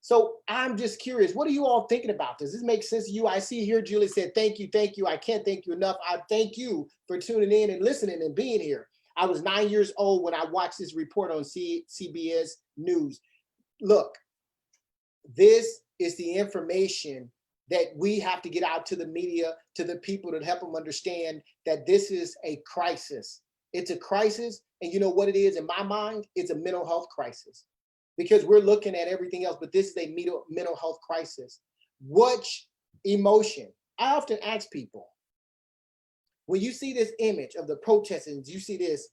So I'm just curious, what are you all thinking about this? Does this make sense to you? I see here Julie said, thank you. I can't thank you enough. I thank you for tuning in and listening and being here. I was 9 years old when I watched this report on CBS News. Look, This is the information that we have to get out to the media, to the people, to help them understand that this is a crisis. It's a crisis. And you know what it is in my mind? It's a mental health crisis, because we're looking at everything else, but this is a mental health crisis. Which emotion? I often ask people, when you see this image of the protesters, you see this,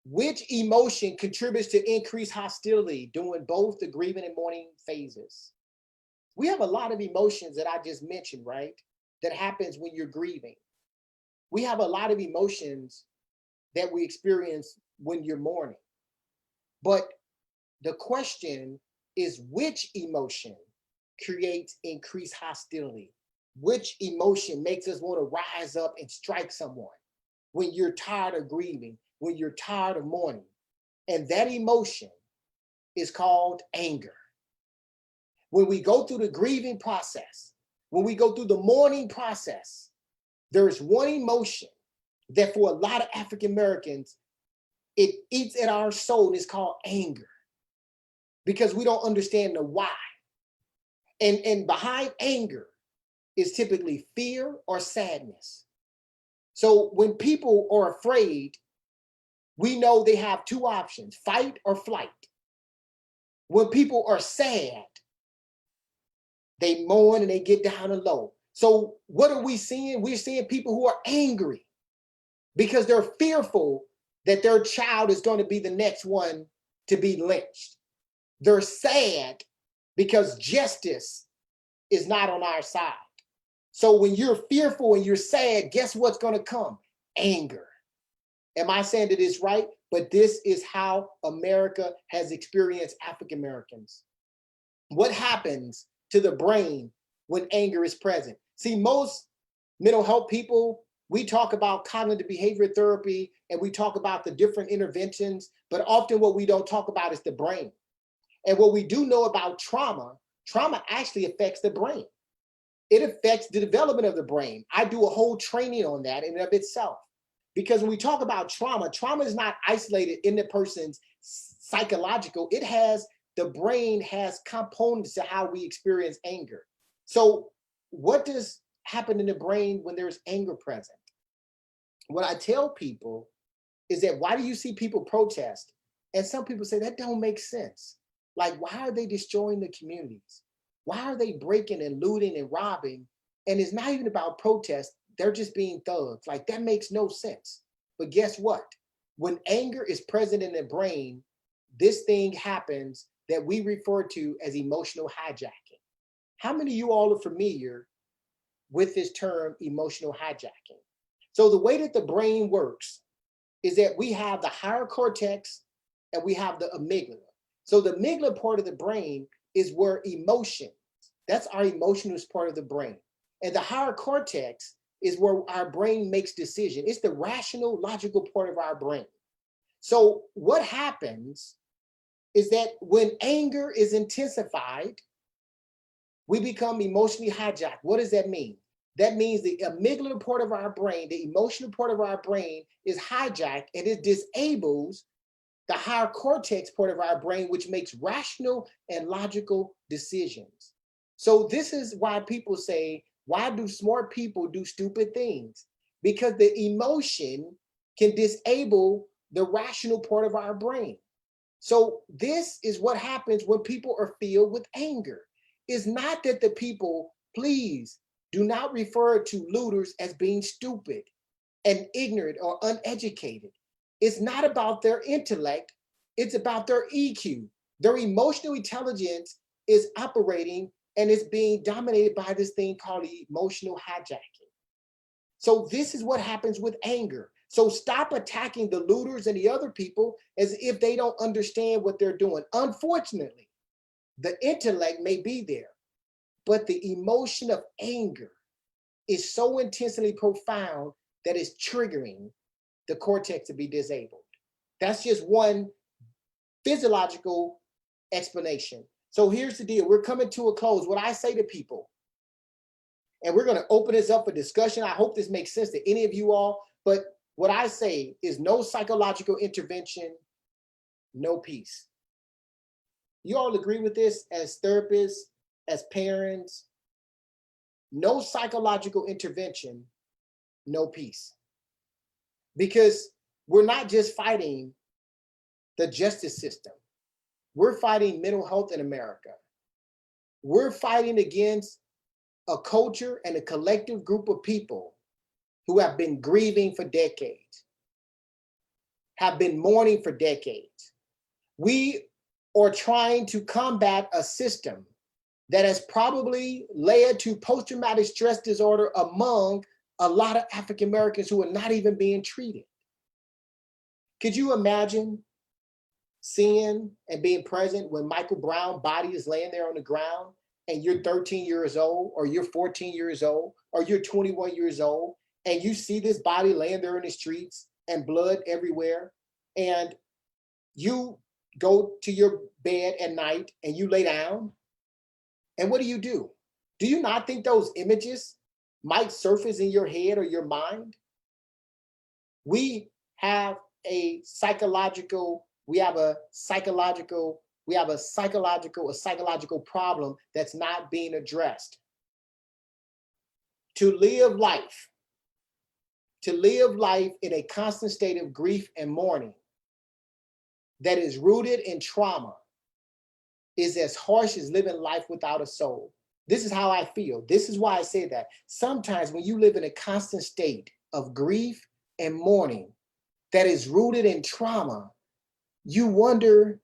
which emotion contributes to increased hostility during both the grieving and mourning phases? We have a lot of emotions that I just mentioned, right? That happens when you're grieving. We have a lot of emotions that we experience when you're mourning. But the question is, which emotion creates increased hostility? Which emotion makes us want to rise up and strike someone when you're tired of grieving, when you're tired of mourning? And that emotion is called anger. When we go through the grieving process, when we go through the mourning process, there's one emotion that for a lot of African Americans, it eats at our soul, and it's called anger, because we don't understand the why. And behind anger is typically fear or sadness. So when people are afraid, we know they have two options: fight or flight. When people are sad, they mourn and they get down and low. So what are we seeing? We're seeing people who are angry because they're fearful that their child is going to be the next one to be lynched. They're sad because justice is not on our side. So when you're fearful and you're sad, guess what's going to come? Anger. Am I saying that it's right? But this is how America has experienced African Americans. What happens to the brain when anger is present? See, most mental health people, we talk about cognitive behavior therapy and we talk about the different interventions, but often what we don't talk about is the brain. And what we do know about trauma, trauma actually affects the brain. It affects the development of the brain. I do a whole training on that in and of itself. Because when we talk about trauma, trauma is not isolated in the person's psychological. It has, the brain has components to how we experience anger. So what does happen in the brain when there's anger present? What I tell people is that, why do you see people protest? And some people say that don't make sense. Like, why are they destroying the communities? Why are they breaking and looting and robbing? And it's not even about protest. They're just being thugs. Like, that makes no sense. But guess what? When anger is present in the brain, this thing happens that we refer to as emotional hijacking. How many of you all are familiar with this term, emotional hijacking? So the way that the brain works is that we have the higher cortex and we have the amygdala. So the amygdala part of the brain is where emotions, that's our emotional part of the brain. And the higher cortex is where our brain makes decisions. It's the rational, logical part of our brain. So what happens is that when anger is intensified, we become emotionally hijacked. What does that mean? That means the amygdala part of our brain, the emotional part of our brain, is hijacked, and it disables the higher cortex part of our brain, which makes rational and logical decisions. So this is why people say, why do smart people do stupid things? Because the emotion can disable the rational part of our brain. So this is what happens when people are filled with anger. It's not that the people, please do not refer to looters as being stupid and ignorant or uneducated. It's not about their intellect, it's about their EQ. Their emotional intelligence is operating and it's being dominated by this thing called emotional hijacking. So this is what happens with anger. So stop attacking the looters and the other people as if they don't understand what they're doing. Unfortunately, the intellect may be there, but the emotion of anger is so intensely profound that it's triggering the cortex to be disabled. That's just one physiological explanation. So here's the deal. We're coming to a close. What I say to people, and we're going to open this up for discussion. I hope this makes sense to any of you all. But what I say is no psychological intervention, no peace. You all agree with this as therapists, as parents? No psychological intervention, no peace. Because we're not just fighting the justice system. We're fighting mental health in America. We're fighting against a culture and a collective group of people who have been grieving for decades, have been mourning for decades. We are trying to combat a system that has probably led to post-traumatic stress disorder among a lot of African Americans who are not even being treated. Could you imagine seeing and being present when Michael Brown's body is laying there on the ground and you're 13 years old, or you're 14 years old, or you're 21 years old, and you see this body laying there in the streets and blood everywhere, and you go to your bed at night and you lay down, and what do? Do you not think those images might surface in your head or your mind? We have a psychological problem that's not being addressed. To live life in a constant state of grief and mourning that is rooted in trauma is as harsh as living life without a soul. This is how I feel. This is why I say that. Sometimes when you live in a constant state of grief and mourning that is rooted in trauma, you wonder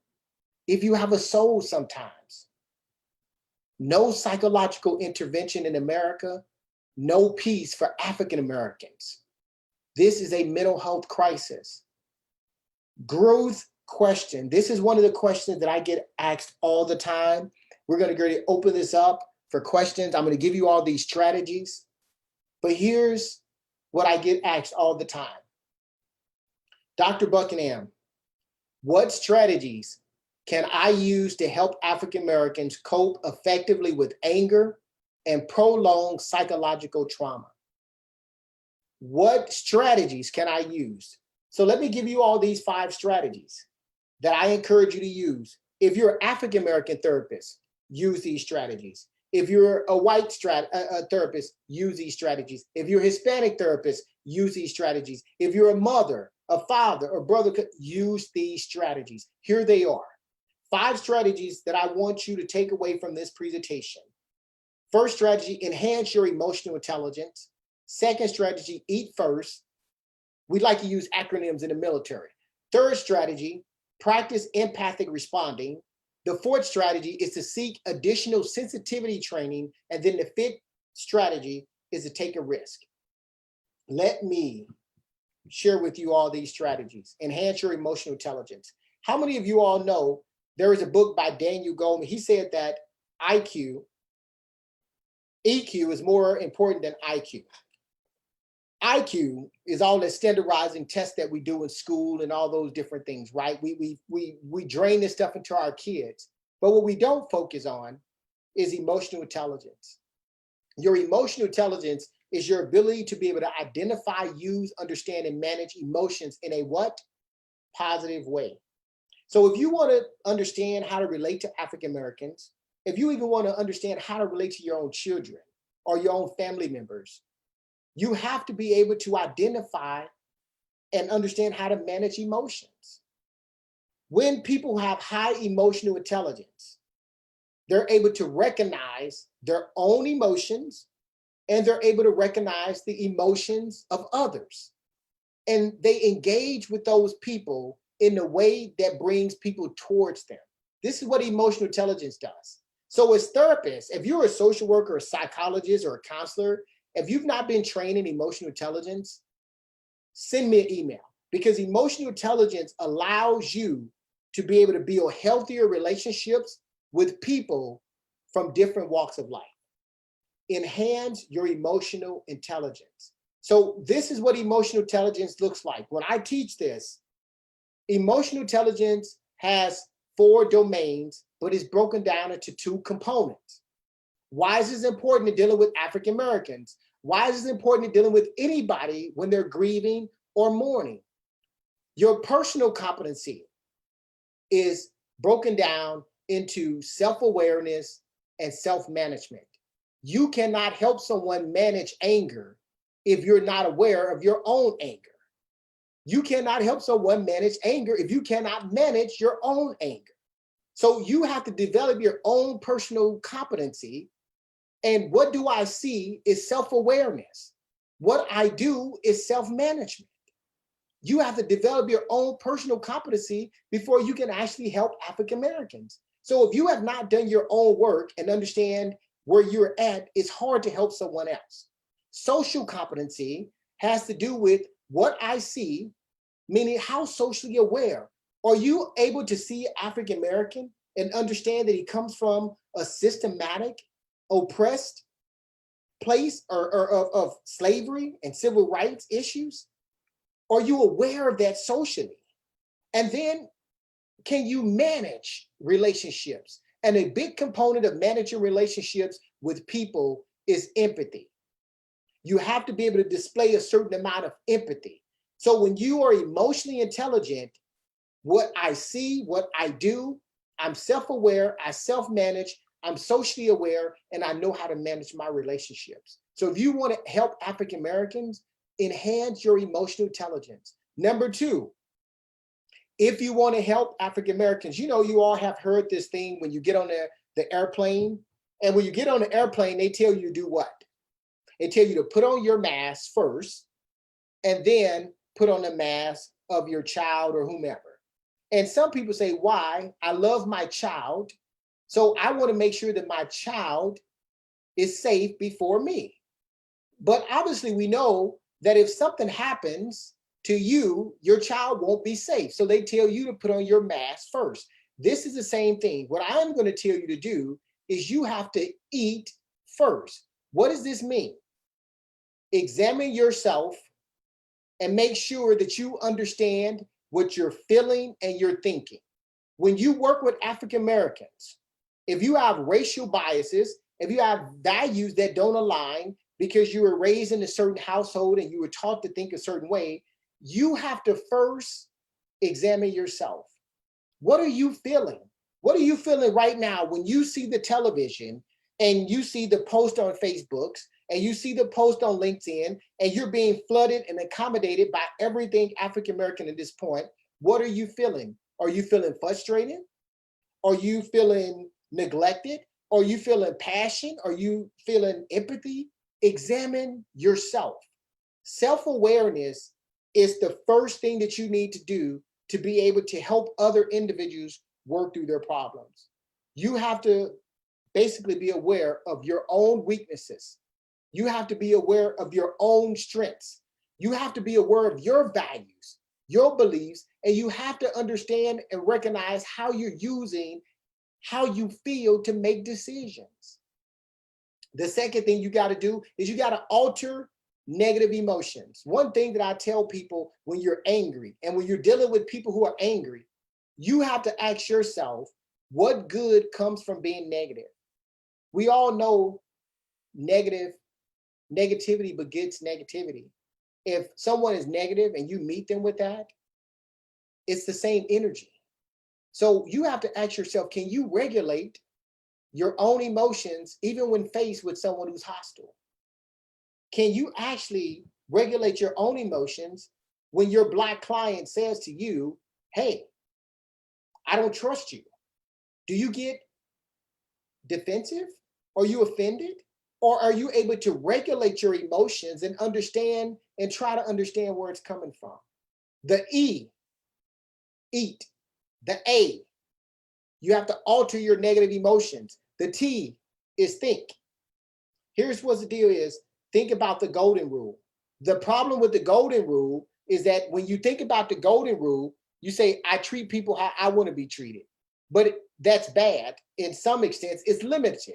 if you have a soul sometimes. No psychological intervention in America, no peace for African Americans. This is a mental health crisis. Growth question. This is one of the questions that I get asked all the time. We're going to open this up for questions. I'm going to give you all these strategies, but here's what I get asked all the time. Dr. Buckingham, what strategies can I use to help African Americans cope effectively with anger and prolonged psychological trauma? What strategies can I use? So let me give you all these 5 strategies that I encourage you to use. If you're an African American therapist, use these strategies. If you're a white therapist, use these strategies. If you're a Hispanic therapist, use these strategies. If you're a mother, a father, or brother, use these strategies. Here they are. 5 strategies that I want you to take away from this presentation. First strategy, enhance your emotional intelligence. Second strategy, eat first. We like to use acronyms in the military. Third strategy, practice empathic responding. The fourth strategy is to seek additional sensitivity training. And then the 5th strategy is to take a risk. Let me share with you all these strategies. Enhance your emotional intelligence. How many of you all know there is a book by Daniel Goleman? He said that EQ is more important than IQ. IQ is all the standardizing tests that we do in school and all those different things, right? We drain this stuff into our kids. But what we don't focus on is emotional intelligence. Your emotional intelligence is your ability to be able to identify, use, understand, and manage emotions in a what? Positive way. So if you want to understand how to relate to African Americans, if you even want to understand how to relate to your own children or your own family members, you have to be able to identify and understand how to manage emotions. When people have high emotional intelligence, they're able to recognize their own emotions and they're able to recognize the emotions of others. And they engage with those people in a way that brings people towards them. This is what emotional intelligence does. So as therapists, if you're a social worker, a psychologist, or a counselor, if you've not been trained in emotional intelligence, send me an email, because emotional intelligence allows you to be able to build healthier relationships with people from different walks of life. Enhance your emotional intelligence. So this is what emotional intelligence looks like. When I teach this, emotional intelligence has 4 domains, but it's broken down into 2 components. Why is this important in dealing with African Americans? Why is this important in dealing with anybody when they're grieving or mourning? Your personal competency is broken down into self-awareness and self-management. You cannot help someone manage anger if you're not aware of your own anger. You cannot help someone manage anger if you cannot manage your own anger. So you have to develop your own personal competency. And what do I see is self-awareness. What I do is self-management. You have to develop your own personal competency before you can actually help African Americans. So if you have not done your own work and understand where you're at, it's hard to help someone else. Social competency has to do with what I see, meaning how socially aware. Are you able to see African American and understand that he comes from a systematic, oppressed place of slavery and civil rights issues? Are you aware of that socially? And then can you manage relationships? And a big component of managing relationships with people is empathy. You have to be able to display a certain amount of empathy. So when you are emotionally intelligent, what I see, what I do, I'm self-aware, I self-manage, I'm socially aware, and I know how to manage my relationships. So if you want to help African Americans, enhance your emotional intelligence. Number two, if you want to help African Americans, you know, you all have heard this thing when you get on the airplane, and when you get on the airplane, they tell you to do what? They tell you to put on your mask first, and then put on the mask of your child or whomever. And some people say, why? I love my child, so I want to make sure that my child is safe before me. But obviously we know that if something happens to you, your child won't be safe. So they tell you to put on your mask first. This is the same thing. What I'm going to tell you to do is you have to eat first. What does this mean? Examine yourself and make sure that you understand what you're feeling and you're thinking. When you work with African Americans, if you have racial biases, if you have values that don't align because you were raised in a certain household and you were taught to think a certain way, you have to first examine yourself. What are you feeling? What are you feeling right now when you see the television and you see the post on Facebooks and you see the post on LinkedIn and you're being flooded and accommodated by everything African American at this point? What are you feeling? Are you feeling frustrated? Are you feeling neglected? Are you feeling passion? Are you feeling empathy? Examine yourself. Self-awareness is the first thing that you need to do to be able to help other individuals work through their problems. You have to basically be aware of your own weaknesses. You have to be aware of your own strengths. You have to be aware of your values, your beliefs, and you have to understand and recognize how you're using how you feel to make decisions. The second thing you got to do is you got to alter negative emotions. One thing that I tell people when you're angry and when you're dealing with people who are angry, you have to ask yourself, what good comes from being negative? We all know negativity begets negativity. If someone is negative and you meet them with that, it's the same energy. So you have to ask yourself, can you regulate your own emotions even when faced with someone who's hostile? Can you actually regulate your own emotions when your Black client says to you, hey, I don't trust you? Do you get defensive? Are you offended? Or are you able to regulate your emotions and understand and try to understand where it's coming from? The E, eat. The A, you have to alter your negative emotions. The T is think. Here's what the deal is. Think about the golden rule. The problem with the golden rule is that when you think about the golden rule, you say, I treat people how I want to be treated. But that's bad. In some extent, it's limited.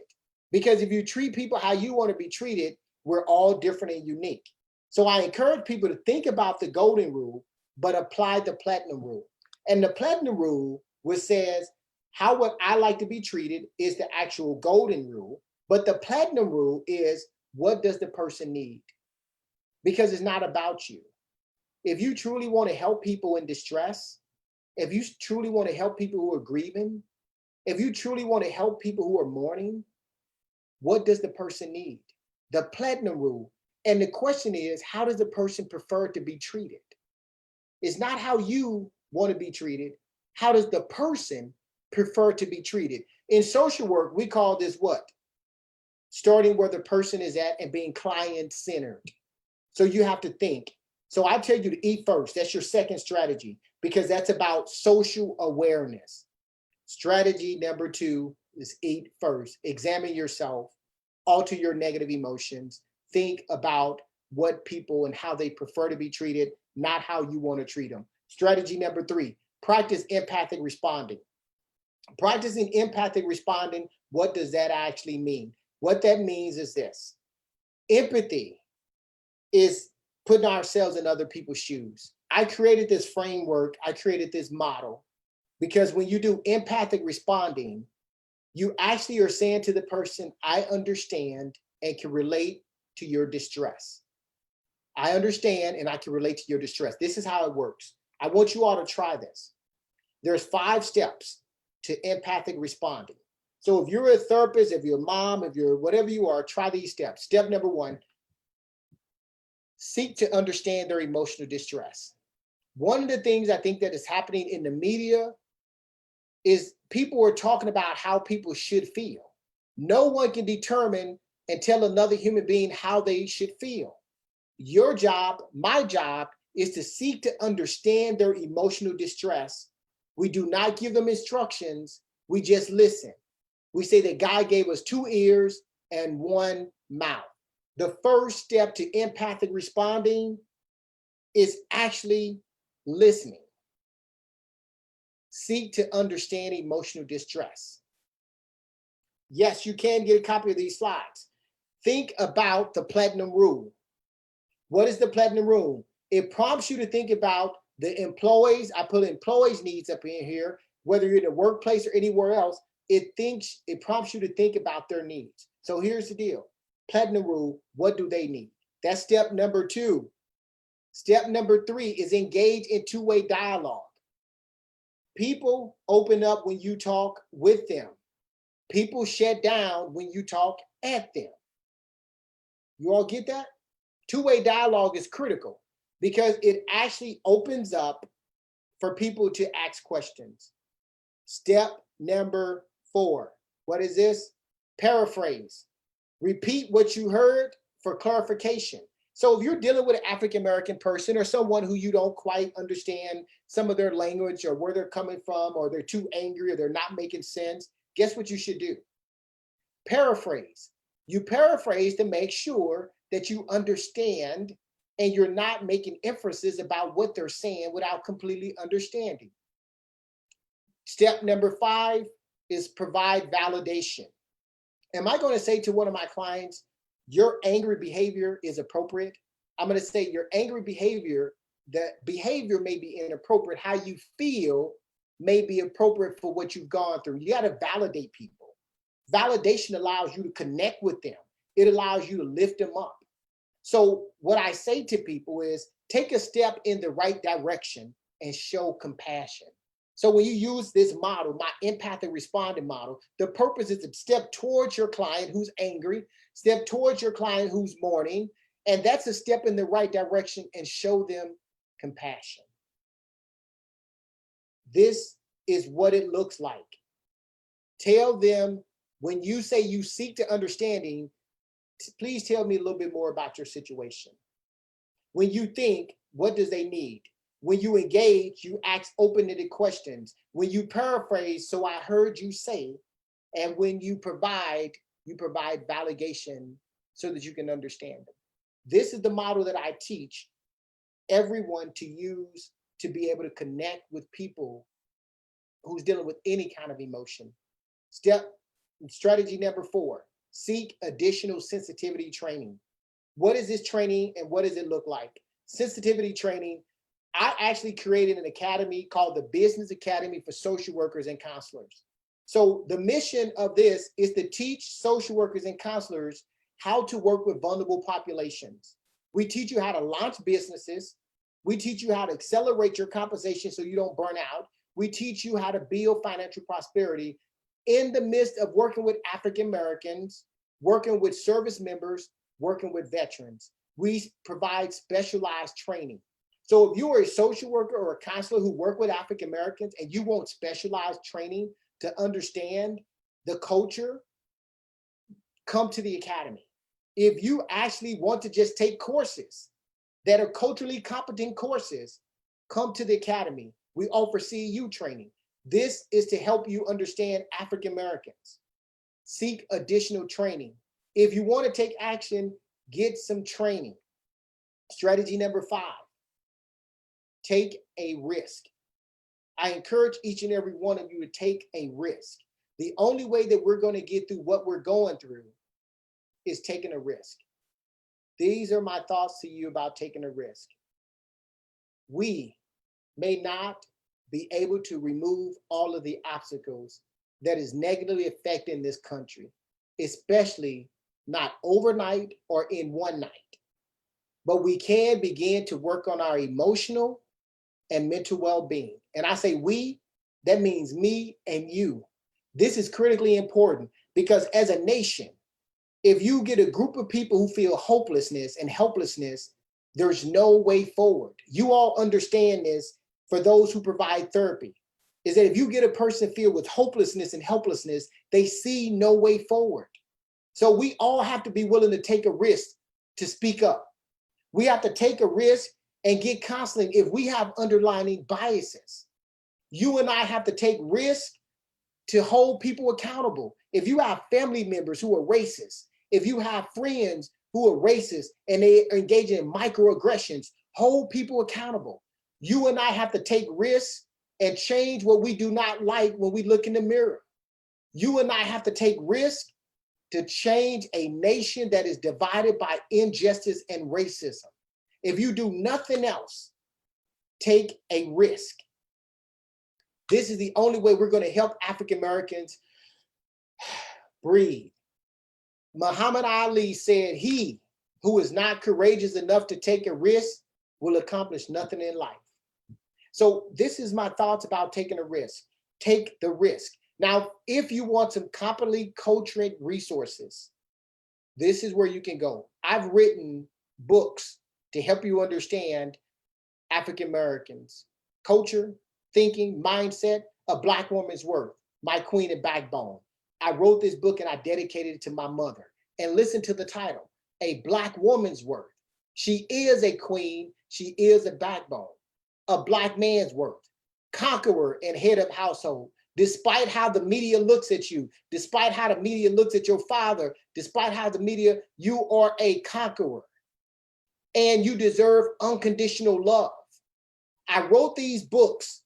Because if you treat people how you want to be treated, we're all different and unique. So I encourage people to think about the golden rule, but apply the platinum rule. And the platinum rule, which says, how would I like to be treated, is the actual golden rule. But the platinum rule is, what does the person need? Because it's not about you. If you truly want to help people in distress, if you truly want to help people who are grieving, If you truly want to help people who are mourning, what does the person need? The platinum rule. And the question is, how does the person prefer to be treated? It's not how you want to be treated. How does the person prefer to be treated? In social work, we call this what? Starting where the person is at and being client-centered. So you have to think. So I tell you to eat first. That's your second strategy, because that's about social awareness. Strategy number 2 is eat first. Examine yourself, alter your negative emotions, think about what people and how they prefer to be treated, not how you want to treat them. Strategy number 3, practice empathic responding. Practicing empathic responding, what does that actually mean? What that means is this. Empathy is putting ourselves in other people's shoes. I created this framework, I created this model, because when you do empathic responding, you actually are saying to the person, I understand and can relate to your distress. I understand and I can relate to your distress. This is how it works. I want you all to try this. There's 5 steps to empathic responding. So if you're a therapist, if you're a mom, if you're whatever you are, try these steps. Step number 1, seek to understand their emotional distress. One of the things I think that is happening in the media is people are talking about how people should feel. No one can determine and tell another human being how they should feel. Your job, my job, is to seek to understand their emotional distress. We do not give them instructions, we just listen. We say that God gave us 2 ears and 1 mouth. The first step to empathic responding is actually listening. Seek to understand emotional distress. Yes, you can get a copy of these slides. Think about the platinum rule. What is the platinum rule? It prompts you to think about the employees. I put employees' needs up in here, whether you're in the workplace or anywhere else. It prompts you to think about their needs. So here's the deal. Platinum rule, what do they need? That's step number 2. Step number 3 is engage in 2-way dialogue. People open up when you talk with them. People shut down when you talk at them. You all get that? 2-way dialogue is critical because it actually opens up for people to ask questions. Step number 4. What is this? Paraphrase. Repeat what you heard for clarification. So if you're dealing with an African-American person or someone who you don't quite understand some of their language or where they're coming from, or they're too angry or they're not making sense, guess what you should do? Paraphrase. You paraphrase to make sure that you understand and you're not making inferences about what they're saying without completely understanding. Step number 5 is provide validation. Am I going to say to one of my clients, your angry behavior is appropriate? I'm going to say your angry behavior, the behavior may be inappropriate. How you feel may be appropriate for what you've gone through. You got to validate people. Validation allows you to connect with them. It allows you to lift them up. So what I say to people is take a step in the right direction and show compassion. So when you use this model, my empathic responding model, the purpose is to step towards your client who's angry, step towards your client who's mourning, and that's a step in the right direction and show them compassion. This is what it looks like. Tell them, when you say you seek to understanding, please tell me a little bit more about your situation. When you think, what does they need? When you engage, you ask open-ended questions. When you paraphrase, so I heard you say, and when you provide validation so that you can understand them. This is the model that I teach everyone to use to be able to connect with people who's dealing with any kind of emotion. Strategy number 4, seek additional sensitivity training. What is this training and what does it look like? Sensitivity training, I actually created an academy called the Business Academy for Social Workers and Counselors. So the mission of this is to teach social workers and counselors how to work with vulnerable populations. We teach you how to launch businesses. We teach you how to accelerate your compensation so you don't burn out. We teach you how to build financial prosperity. in the midst of working with African Americans, working with service members, working with veterans. We provide specialized training. So if you are a social worker or a counselor who work with African Americans and you want specialized training to understand the culture, come to the academy. If you actually want to just take courses that are culturally competent courses, come to the academy. We offer CEU training. This is to help you understand African Americans. Seek additional training. If you want to take action, get some training. Strategy number 5, take a risk. I encourage each and every one of you to take a risk. The only way that we're going to get through what we're going through is taking a risk. These are my thoughts to you about taking a risk. We may not be able to remove all of the obstacles that is negatively affecting this country, especially not overnight or in one night. But we can begin to work on our emotional and mental well-being. And I say we, that means me and you. This is critically important because as a nation, if you get a group of people who feel hopelessness and helplessness, there's no way forward. You all understand this for those who provide therapy, is that if you get a person filled with hopelessness and helplessness, they see no way forward. So we all have to be willing to take a risk to speak up. We have to take a risk and get counseling if we have underlying biases. You and I have to take risk to hold people accountable. If you have family members who are racist, if you have friends who are racist and they are engaging in microaggressions, hold people accountable. You and I have to take risks and change what we do not like when we look in the mirror. You and I have to take risks to change a nation that is divided by injustice and racism. If you do nothing else, take a risk. This is the only way we're going to help African Americans breathe. Muhammad Ali said, "He who is not courageous enough to take a risk will accomplish nothing in life." So this is my thoughts about taking a risk. Take the risk. Now, if you want some competently co-trained resources, this is where you can go. I've written books to help you understand African Americans, culture, thinking, mindset, A Black Woman's Worth, My Queen and Backbone. I wrote this book and I dedicated it to my mother. And listen to the title, A Black Woman's Worth. She is a queen, she is a backbone. A Black man's worth, conqueror and head of household. Despite how the media looks at you, despite how the media looks at your father, despite how the media, you are a conqueror and you deserve unconditional love. I wrote these books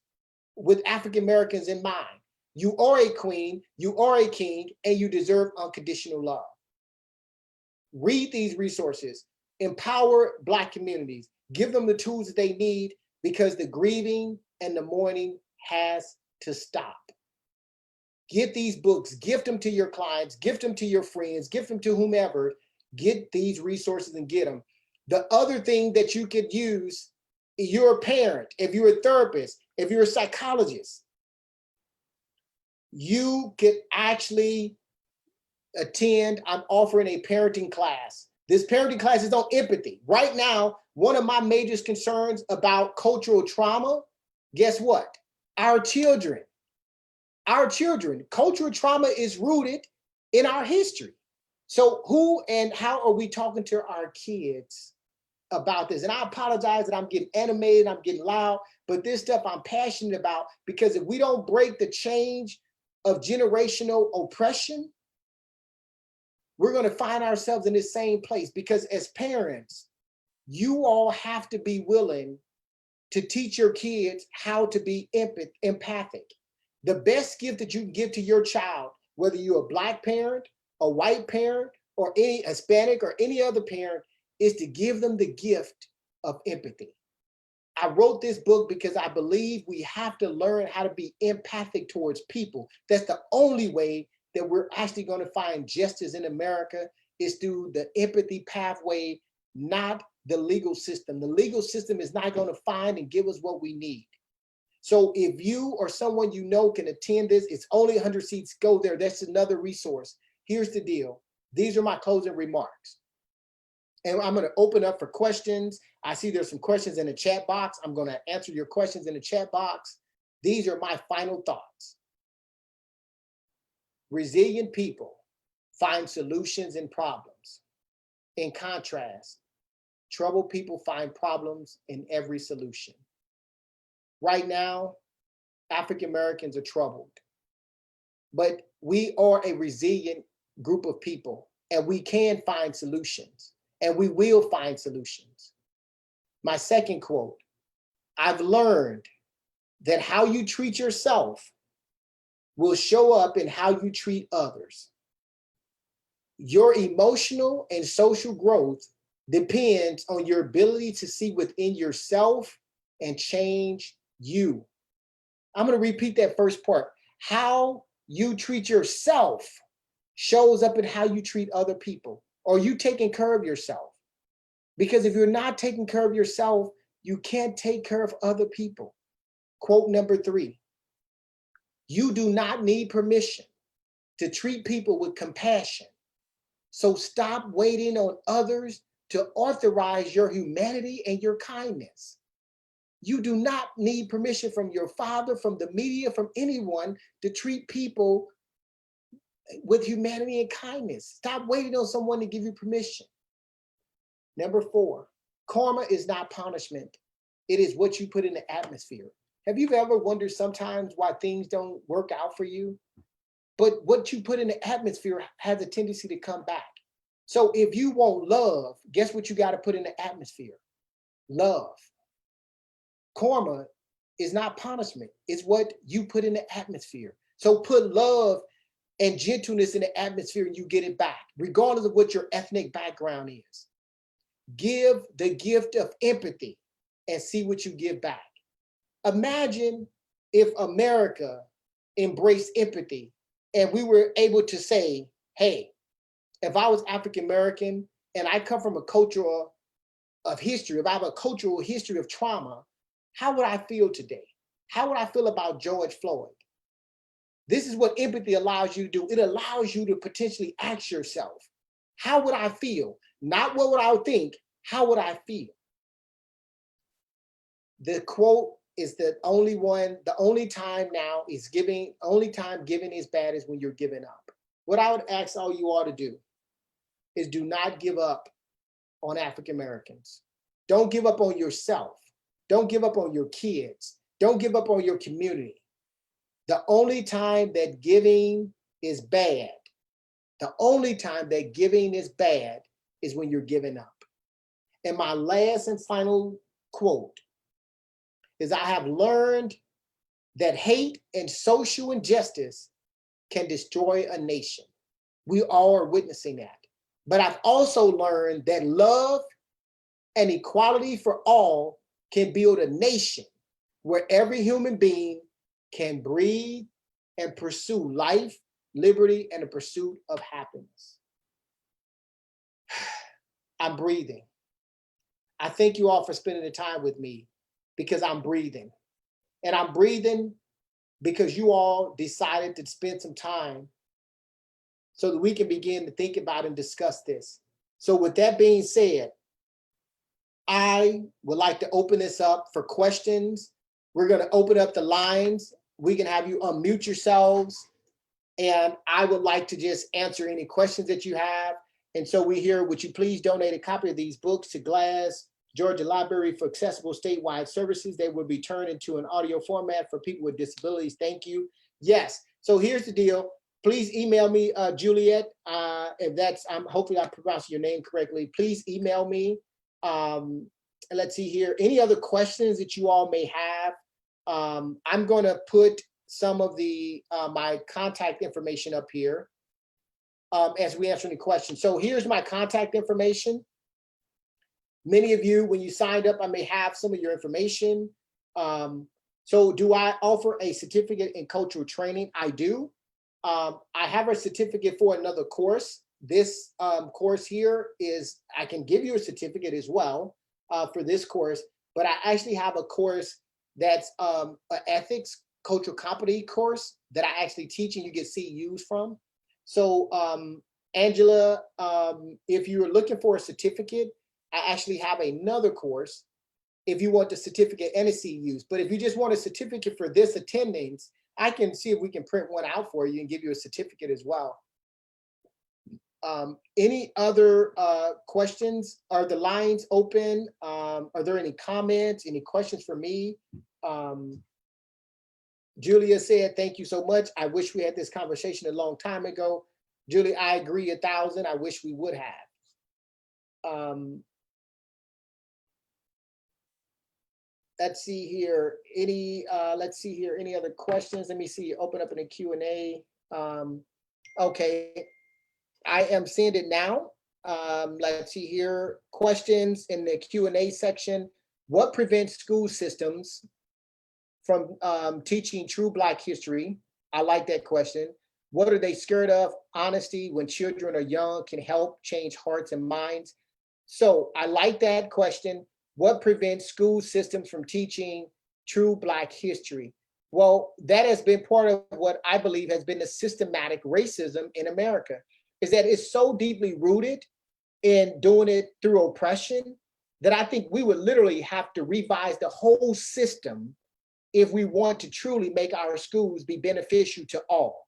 with African Americans in mind. You are a queen, you are a king, and you deserve unconditional love. Read these resources, empower Black communities, give them the tools that they need because the grieving and the mourning has to stop. Get these books, gift them to your clients, gift them to your friends, gift them to whomever. Get these resources and get them. The other thing that you could use, you're a parent, if you're a therapist, if you're a psychologist, you could actually attend, I'm offering a parenting class. This parenting class is on empathy. Right now, one of my major concerns about cultural trauma, guess what? Our children. Cultural trauma is rooted in our history. So who and how are we talking to our kids about this? And I apologize that I'm getting animated, I'm getting loud, but this stuff I'm passionate about because if we don't break the change of generational oppression, we're going to find ourselves in the same place because as parents, you all have to be willing to teach your kids how to be empathic. The best gift that you can give to your child, whether you're a Black parent, a white parent, or any Hispanic or any other parent, is to give them the gift of empathy. I wrote this book because I believe we have to learn how to be empathic towards people. That's the only way that we're actually going to find justice in America is through the empathy pathway, not the legal system. The legal system is not going to find and give us what we need. So if you or someone you know can attend this, it's only 100 seats, go there. That's another resource. Here's the deal. These are my closing remarks. And I'm going to open up for questions. I see there's some questions in the chat box. I'm going to answer your questions in the chat box. These are my final thoughts. Resilient people find solutions in problems. In contrast, troubled people find problems in every solution. Right now, African Americans are troubled, but we are a resilient group of people, and we can find solutions, and we will find solutions. My second quote, I've learned that how you treat yourself will show up in how you treat others. Your emotional and social growth depends on your ability to see within yourself and change you. I'm going to repeat that first part. How you treat yourself shows up in how you treat other people. Are you taking care of yourself? Because if you're not taking care of yourself, you can't take care of other people. Quote number 3, you do not need permission to treat people with compassion. So stop waiting on others to authorize your humanity and your kindness. You do not need permission from your father, from the media, from anyone to treat people with humanity and kindness. Stop waiting on someone to give you permission. Number 4, karma is not punishment. It is what you put in the atmosphere. Have you ever wondered sometimes why things don't work out for you? But what you put in the atmosphere has a tendency to come back. So if you want love, guess what you got to put in the atmosphere? Love. Karma is not punishment. It's what you put in the atmosphere. So put love and gentleness in the atmosphere and you get it back, regardless of what your ethnic background is. Give the gift of empathy and see what you give back. Imagine if America embraced empathy and we were able to say, hey, if I was African American and I come from a culture of history, if I have a cultural history of trauma, how would I feel today? How would I feel about George Floyd? This is what empathy allows you to do. It allows you to potentially ask yourself, how would I feel? Not what would I think, how would I feel? The quote is the only one, the only time now is giving, only time giving is bad is when you're giving up. What I would ask all you all to do is do not give up on African Americans. Don't give up on yourself. Don't give up on your kids. Don't give up on your community. The only time that giving is bad, the only time that giving is bad is when you're giving up. And my last and final quote is, I have learned that hate and social injustice can destroy a nation. We all are witnessing that. But I've also learned that love and equality for all can build a nation where every human being can breathe and pursue life, liberty, and the pursuit of happiness. I'm breathing. I thank you all for spending the time with me because I'm breathing. And I'm breathing because you all decided to spend some time so that we can begin to think about and discuss this. So with that being said, I would like to open this up for questions. We're going to open up the lines. We can have you unmute yourselves. And I would like to just answer any questions that you have. And so we hear, would you please donate a copy of these books to Glass, Georgia Library for accessible statewide services? They will be turned into an audio format for people with disabilities. Thank you. Yes. So here's the deal. Please email me, Juliet, if that's, hopefully I pronounced your name correctly. Please email me. Let's see here. Any other questions that you all may have? I'm going to put some of the my contact information up here as we answer any questions. So here's my contact information. Many of you, when you signed up, I may have some of your information. So do I offer a certificate in cultural training? I do. I have a certificate for another course. This course here is, I can give you a certificate as well for this course, but I actually have a course That's an ethics cultural company course that I actually teach and you get CEUs from. So Angela, if you're looking for a certificate, I actually have another course if you want the certificate and the CEUs. But if you just want a certificate for this attendance, I can see if we can print one out for you and give you a certificate as well. Any other questions? Are the lines open? Are there any comments, any questions for me? Julia said, thank you so much. I wish we had this conversation a long time ago. Julia, I agree 1,000. I wish we would have. Let's see here. Any other questions? Let me see. Open up in the Q&A. Okay, I am seeing it now. Let's see here. Questions in the Q&A section. What prevents school systems from teaching true Black history? I like that question. What are they scared of? Honesty when children are young can help change hearts and minds. So I like that question. What prevents school systems from teaching true Black history? Well, that has been part of what I believe has been the systematic racism in America, is that it's so deeply rooted in doing it through oppression that I think we would literally have to revise the whole system if we want to truly make our schools be beneficial to all.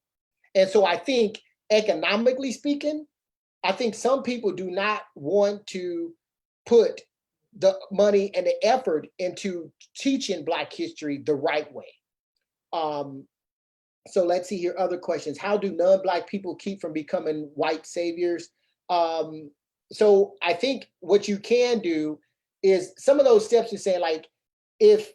And so I think economically speaking, I think some people do not want to put the money and the effort into teaching Black history the right way. So let's see here, other questions. How do non-Black people keep from becoming white saviors? So I think what you can do is some of those steps you say, like, if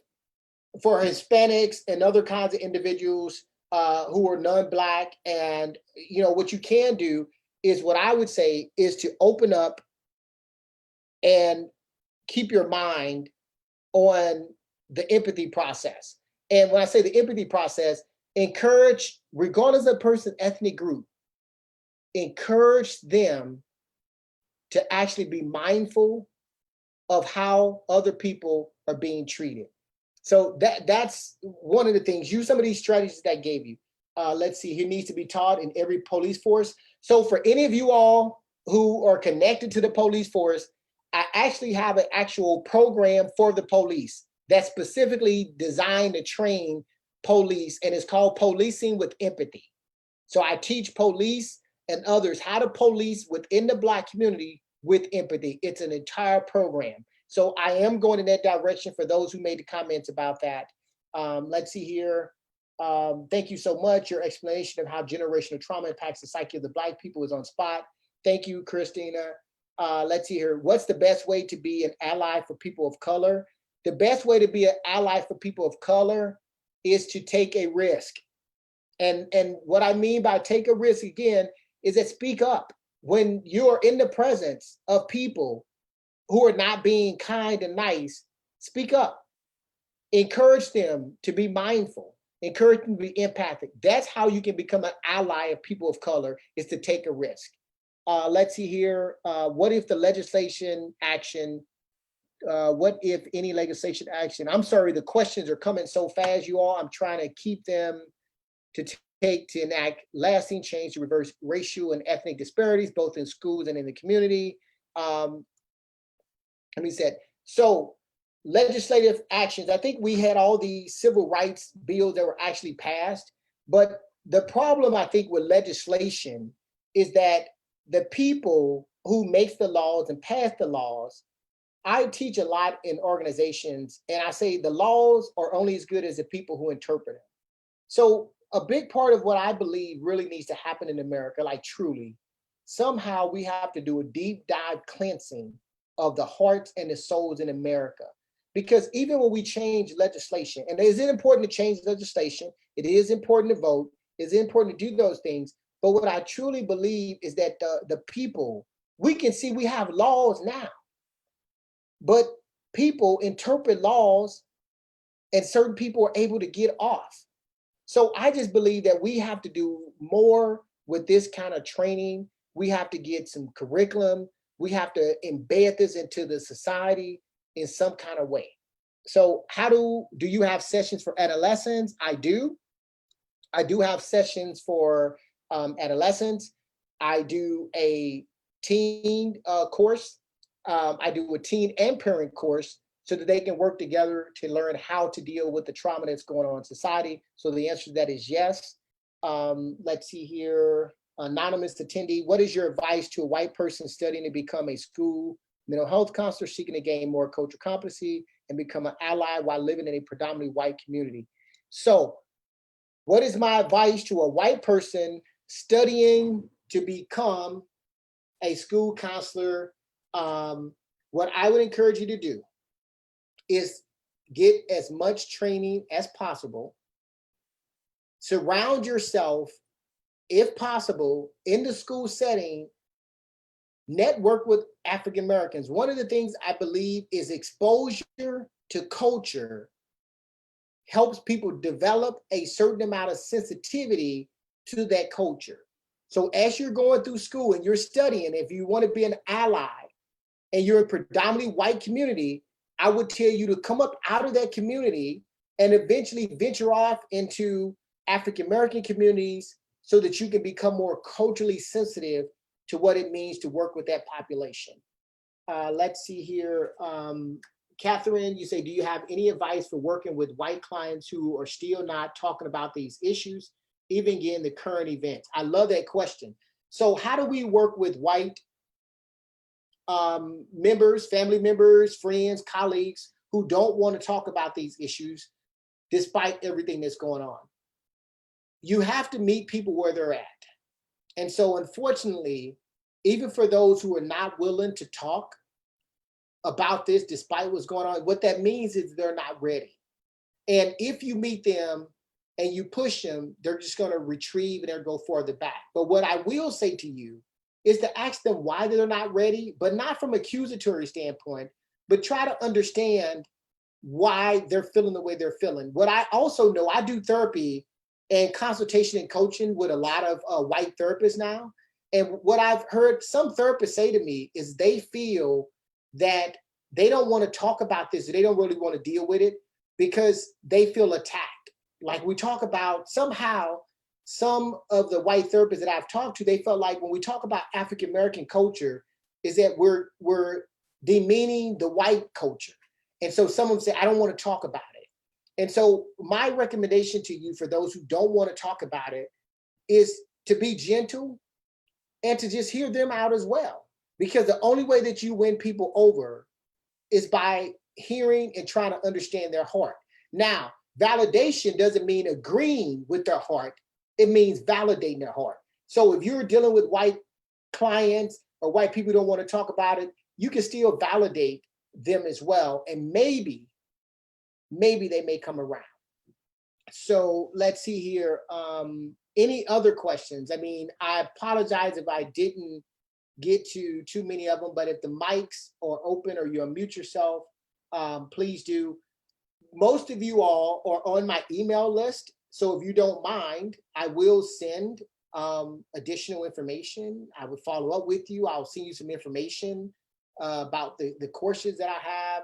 for Hispanics and other kinds of individuals who are non-Black, and what you can do is, what I would say is to open up and keep your mind on the empathy process. And when I say the empathy process, encourage, regardless of person's ethnic group, encourage them to actually be mindful of how other people are being treated. So that's one of the things. Use some of these strategies that I gave you. Let's see, here needs to be taught in every police force. So for any of you all who are connected to the police force, I actually have an actual program for the police that's specifically designed to train police, and it's called Policing with Empathy. So I teach police and others how to police within the Black community with empathy. It's an entire program. So I am going in that direction for those who made the comments about that. Let's see here. Thank you so much. Your explanation of how generational trauma impacts the psyche of the Black people is on spot. Thank you, Christina. Let's see here. What's the best way to be an ally for people of color? The best way to be an ally for people of color is to take a risk. And what I mean by take a risk, again, is that speak up. When you're in the presence of people who are not being kind and nice, speak up. Encourage them to be mindful. Encourage them to be empathic. That's how you can become an ally of people of color, is to take a risk. Let's see here. What if the legislation action, what if any legislation action? I'm sorry, the questions are coming so fast, you all. I'm trying to keep them to take to enact lasting change to reverse racial and ethnic disparities, both in schools and in the community. Let me say, so legislative actions, I think we had all the civil rights bills that were actually passed, but the problem I think with legislation is that the people who make the laws and pass the laws, I teach a lot in organizations, and I say the laws are only as good as the people who interpret them. So a big part of what I believe really needs to happen in America, like truly, somehow we have to do a deep dive cleansing of the hearts and the souls in America. Because even when we change legislation, and is it important to change legislation? It is important to vote. It's important to do those things. But what I truly believe is that the people, we can see we have laws now, but people interpret laws and certain people are able to get off. So I just believe that we have to do more with this kind of training. We have to get some curriculum. We have to embed this into the society in some kind of way. So how do you have sessions for adolescents? I do. I do have sessions for adolescents. I do a teen course. I do a teen and parent course so that they can work together to learn how to deal with the trauma that's going on in society. So the answer to that is yes. Let's see here. Anonymous attendee, what is your advice to a white person studying to become a school mental health counselor seeking to gain more cultural competency and become an ally while living in a predominantly white community? So what is my advice to a white person studying to become a school counselor? What I would encourage you to do is get as much training as possible. Surround yourself, if possible, in the school setting. Network with African Americans. One of the things I believe is exposure to culture helps people develop a certain amount of sensitivity to that culture. So as you're going through school and you're studying, if you want to be an ally and you're a predominantly white community, I would tell you to come up out of that community and eventually venture off into African American communities so that you can become more culturally sensitive to what it means to work with that population. Let's see here. Catherine, you say, do you have any advice for working with white clients who are still not talking about these issues, even in the current events? I love that question. So how do we work with white members, family members, friends, colleagues who don't want to talk about these issues despite everything that's going on? You have to meet people where they're at. And so unfortunately, even for those who are not willing to talk about this despite what's going on, what that means is they're not ready. And if you meet them and you push them, they're just going to retrieve and they'll go further back. But what I will say to you is to ask them why they're not ready, but not from an accusatory standpoint, but try to understand why they're feeling the way they're feeling. What I also know, I do therapy and consultation and coaching with a lot of white therapists now. And what I've heard some therapists say to me is they feel that they don't want to talk about this, they don't really want to deal with it because they feel attacked. Like we talk about somehow, some of the white therapists that I've talked to, they felt like when we talk about African American culture, is that we're demeaning the white culture. And so some of them say, I don't want to talk about it. And so my recommendation to you for those who don't want to talk about it is to be gentle and to just hear them out as well. Because the only way that you win people over is by hearing and trying to understand their heart. Now, validation doesn't mean agreeing with their heart. It means validating their heart. So if you're dealing with white clients or white people who don't want to talk about it, you can still validate them as well. And maybe they may come around. So let's see here. Any other questions? I mean, I apologize if I didn't get to too many of them, but if the mics are open or you unmute yourself, please do. Most of you all are on my email list. So if you don't mind, I will send additional information. I would follow up with you. I'll send you some information about the courses that I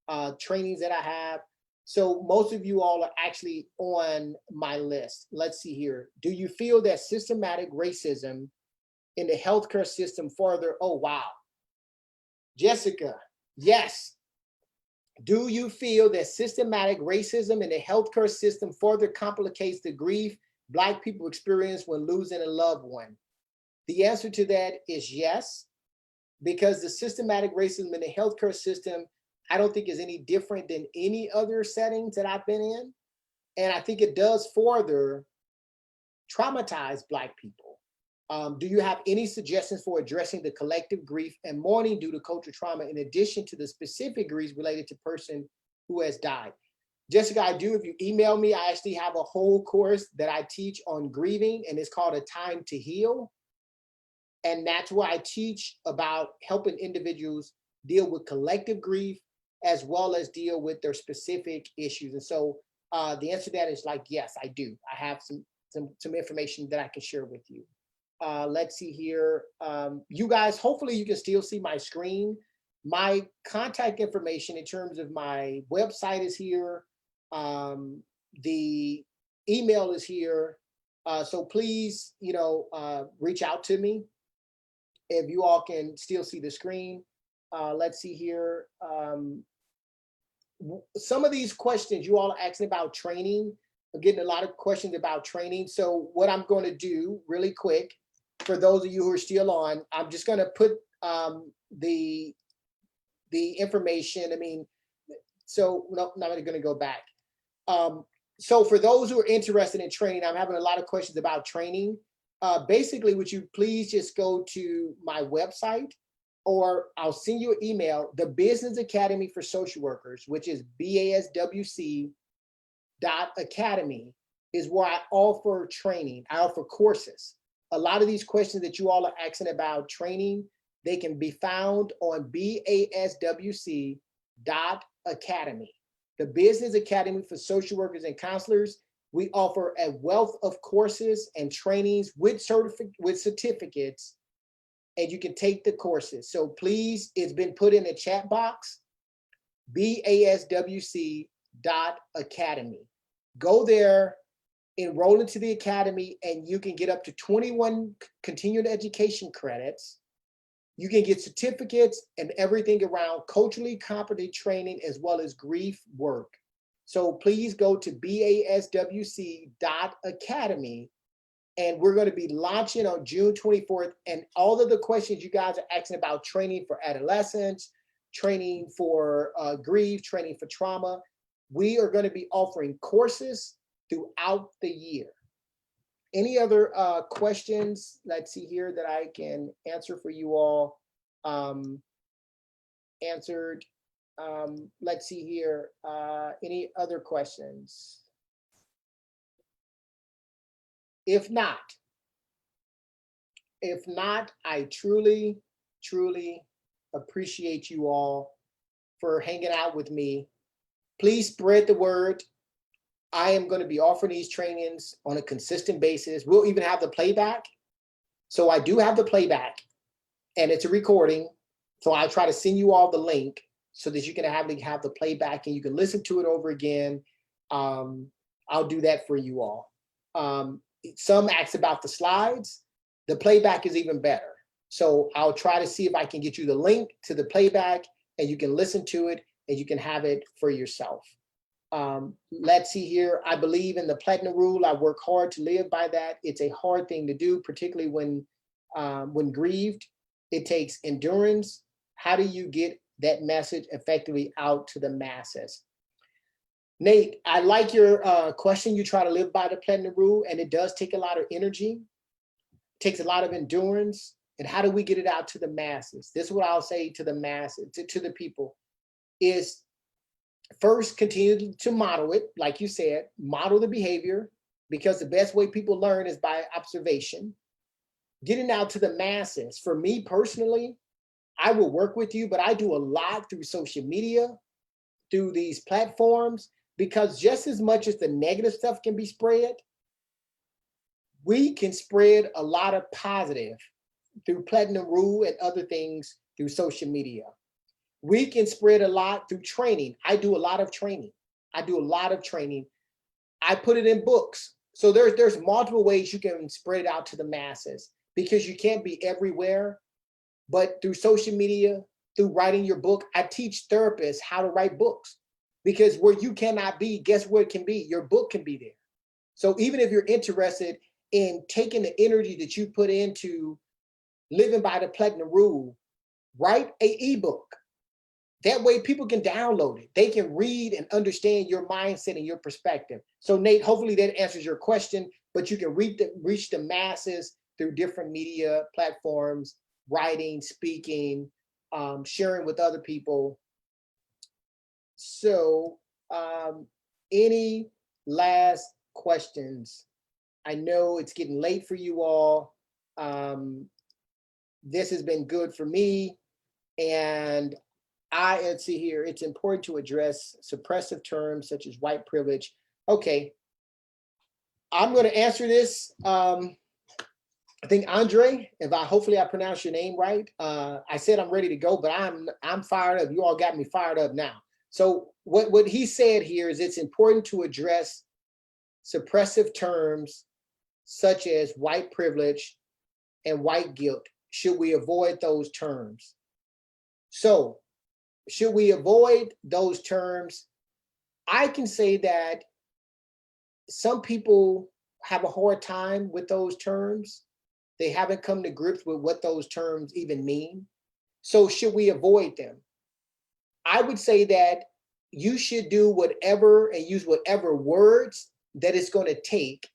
have, trainings that I have. So most of you all are actually on my list. Let's see here. Do you feel that systematic racism in the healthcare system further? Oh, wow. Jessica, yes. Do you feel that systematic racism in the healthcare system further complicates the grief Black people experience when losing a loved one? The answer to that is yes, because the systematic racism in the healthcare system, I don't think is any different than any other settings that I've been in. And I think it does further traumatize Black people. Do you have any suggestions for addressing the collective grief and mourning due to cultural trauma in addition to the specific griefs related to person who has died? Jessica, I do. If you email me, I actually have a whole course that I teach on grieving, and it's called A Time to Heal. And that's where I teach about helping individuals deal with collective grief as well as deal with their specific issues. And so the answer to that is like, yes, I do. I have some information that I can share with you. Let's see here. You guys, hopefully you can still see my screen. My contact information in terms of my website is here. The email is here. So please, reach out to me. If you all can still see the screen, let's see here. Some of these questions you all are asking about training. I'm getting a lot of questions about training. So what I'm going to do really quick, for those of you who are still on, I'm just going to put the information. So no, I'm not going to go back. So for those who are interested in training, I'm having a lot of questions about training. Basically, would you please just go to my website, or I'll send you an email, the Business Academy for Social Workers, which is baswc.academy, is where I offer training. I offer courses. A lot of these questions that you all are asking about training, they can be found on baswc.academy. The Business Academy for Social Workers and Counselors. We offer a wealth of courses and trainings with certificates, and you can take the courses. So please, it's been put in the chat box, baswc.academy. Go there, enroll into the academy, and you can get up to 21 continuing education credits. You can get certificates and everything around culturally competent training as well as grief work. So please go to baswc.academy, and we're going to be launching on June 24th. And all of the questions you guys are asking about training for adolescents, training for grief, training for trauma, we are going to be offering courses throughout the year. Any other questions? Let's see here that I can answer for you all. Answered. Let's see here. Any other questions? If not, I truly, truly appreciate you all for hanging out with me. Please spread the word. I am going to be offering these trainings on a consistent basis. We'll even have the playback. So I do have the playback, and it's a recording. So I'll try to send you all the link so that you can have the playback and you can listen to it over again. I'll do that for you all. Some asked about the slides. The playback is even better. So I'll try to see if I can get you the link to the playback, and you can listen to it and you can have it for yourself. Let's see here. I believe in the platinum rule. I work hard to live by that. It's a hard thing to do, particularly when grieved. It takes endurance. How do you get that message effectively out to the masses? Nate, I like your question. You try to live by the platinum rule, and it does take a lot of energy. It takes a lot of endurance. And how do we get it out to the masses? This is what I'll say to the masses, to the people, is first, continue to model it. Like you said, model the behavior, because the best way people learn is by observation. Getting out to the masses. For me personally, I will work with you, but I do a lot through social media, through these platforms, because just as much as the negative stuff can be spread, we can spread a lot of positive through platinum rule and other things through social media. We can spread a lot through training. I do a lot of training. I put it in books. So there's multiple ways you can spread it out to the masses, because you can't be everywhere. But through social media, through writing your book, I teach therapists how to write books, because where you cannot be, guess where it can be? Your book can be there. So even if you're interested in taking the energy that you put into living by the platinum rule, write an ebook. That way people can download it. They can read and understand your mindset and your perspective. So Nate, hopefully that answers your question, but you can reach the masses through different media platforms, writing, speaking, sharing with other people. So any last questions? I know it's getting late for you all. This has been good for me. And let's see here, it's important to address suppressive terms such as white privilege. Okay, I'm going to answer this. I think Andre, hopefully I pronounced your name right. I said I'm ready to go, but I'm fired up. You all got me fired up now. So what he said here is it's important to address suppressive terms such as white privilege and white guilt. Should we avoid those terms? So should we avoid those terms? I can say that some people have a hard time with those terms. They haven't come to grips with what those terms even mean. So should we avoid them? I would say that you should do whatever and use whatever words that it's going to take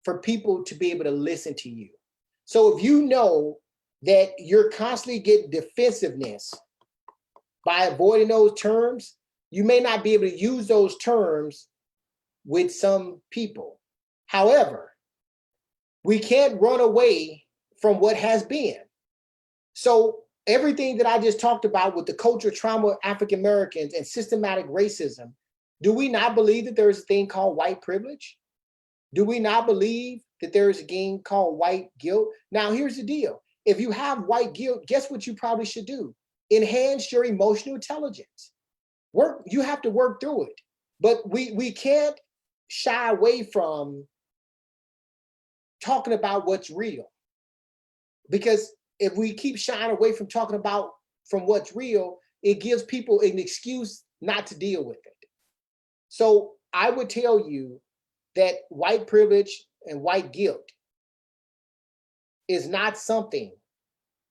for people to be able to listen to you. So if you know that you're constantly getting defensiveness by avoiding those terms, you may not be able to use those terms with some people. However, we can't run away from what has been. So everything that I just talked about with the culture trauma of African Americans and systematic racism, do we not believe that there is a thing called white privilege? Do we not believe that there is a thing called white guilt? Now, here's the deal. If you have white guilt, guess what you probably should do? Enhance your emotional intelligence. You have to work through it. But we can't shy away from talking about what's real. Because if we keep shying away from talking about from what's real, it gives people an excuse not to deal with it. So I would tell you that white privilege and white guilt is not something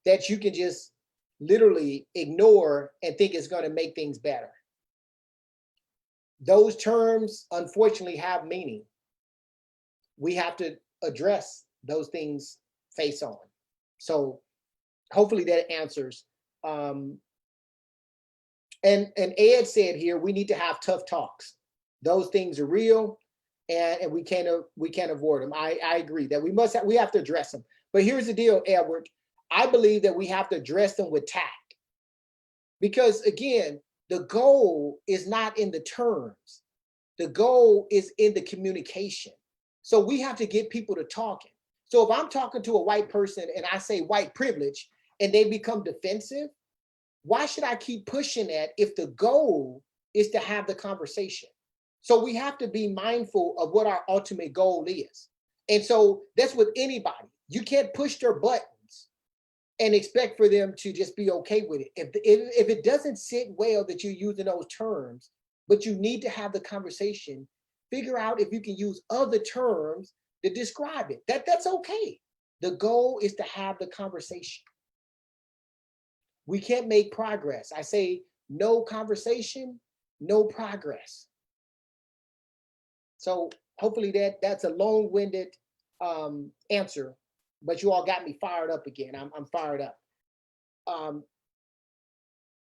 that you can just literally ignore and think it's going to make things better. Those terms, unfortunately, have meaning. We have to address those things face on. So hopefully that answers. And Ed said here, we need to have tough talks. Those things are real, and we can't avoid them. I agree that we have to address them. But here's the deal, Edward. I believe that we have to address them with tact. Because again, the goal is not in the terms. The goal is in the communication. So we have to get people to talking. So if I'm talking to a white person and I say white privilege and they become defensive, why should I keep pushing that if the goal is to have the conversation? So we have to be mindful of what our ultimate goal is. And so that's with anybody. You can't push their buttons and expect for them to just be okay with it. If it doesn't sit well that you're using those terms, but you need to have the conversation, figure out if you can use other terms to describe it. That's okay. The goal is to have the conversation. We can't make progress. I say no conversation, no progress. So hopefully that's a long-winded answer, but you all got me fired up again. I'm fired up.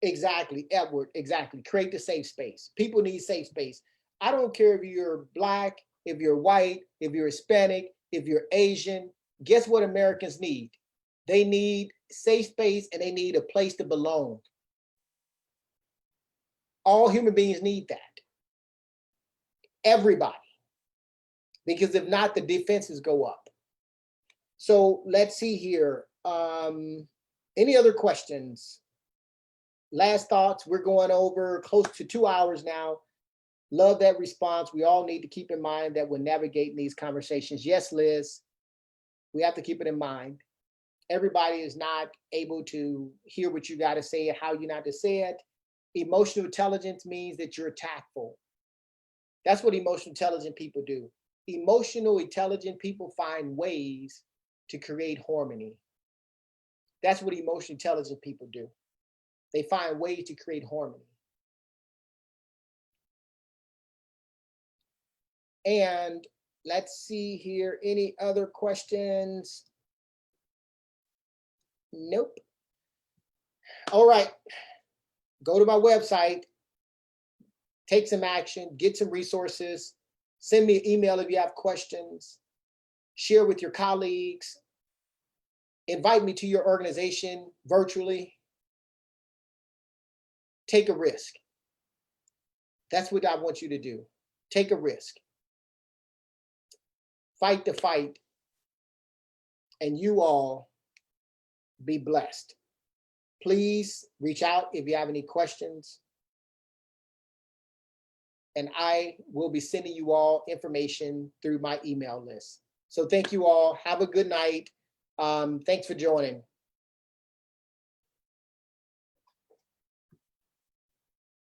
Exactly, Edward, exactly. Create the safe space. People need safe space. I don't care if you're Black, if you're white, if you're Hispanic, if you're Asian. Guess what Americans need? They need safe space and they need a place to belong. All human beings need that. Everybody. Because if not, the defenses go up. So let's see here. Any other questions? Last thoughts. We're going over close to 2 hours now. Love that response. We all need to keep in mind that we're navigating these conversations. Yes, Liz, we have to keep it in mind. Everybody is not able to hear what you got to say, how you not to say it. Emotional intelligence means that you're tactful. That's what emotional intelligent people do. Emotional intelligent people find ways to create harmony. That's what emotional intelligent people do. They find ways to create harmony. And let's see here, any other questions? Nope. All right, go to my website, take some action, get some resources, send me an email if you have questions, share with your colleagues, invite me to your organization virtually. Take a risk. That's what I want you to do. Take a risk. Fight the fight and you all be blessed. Please reach out if you have any questions, and I will be sending you all information through my email list. So thank you all. Have a good night. Thanks for joining.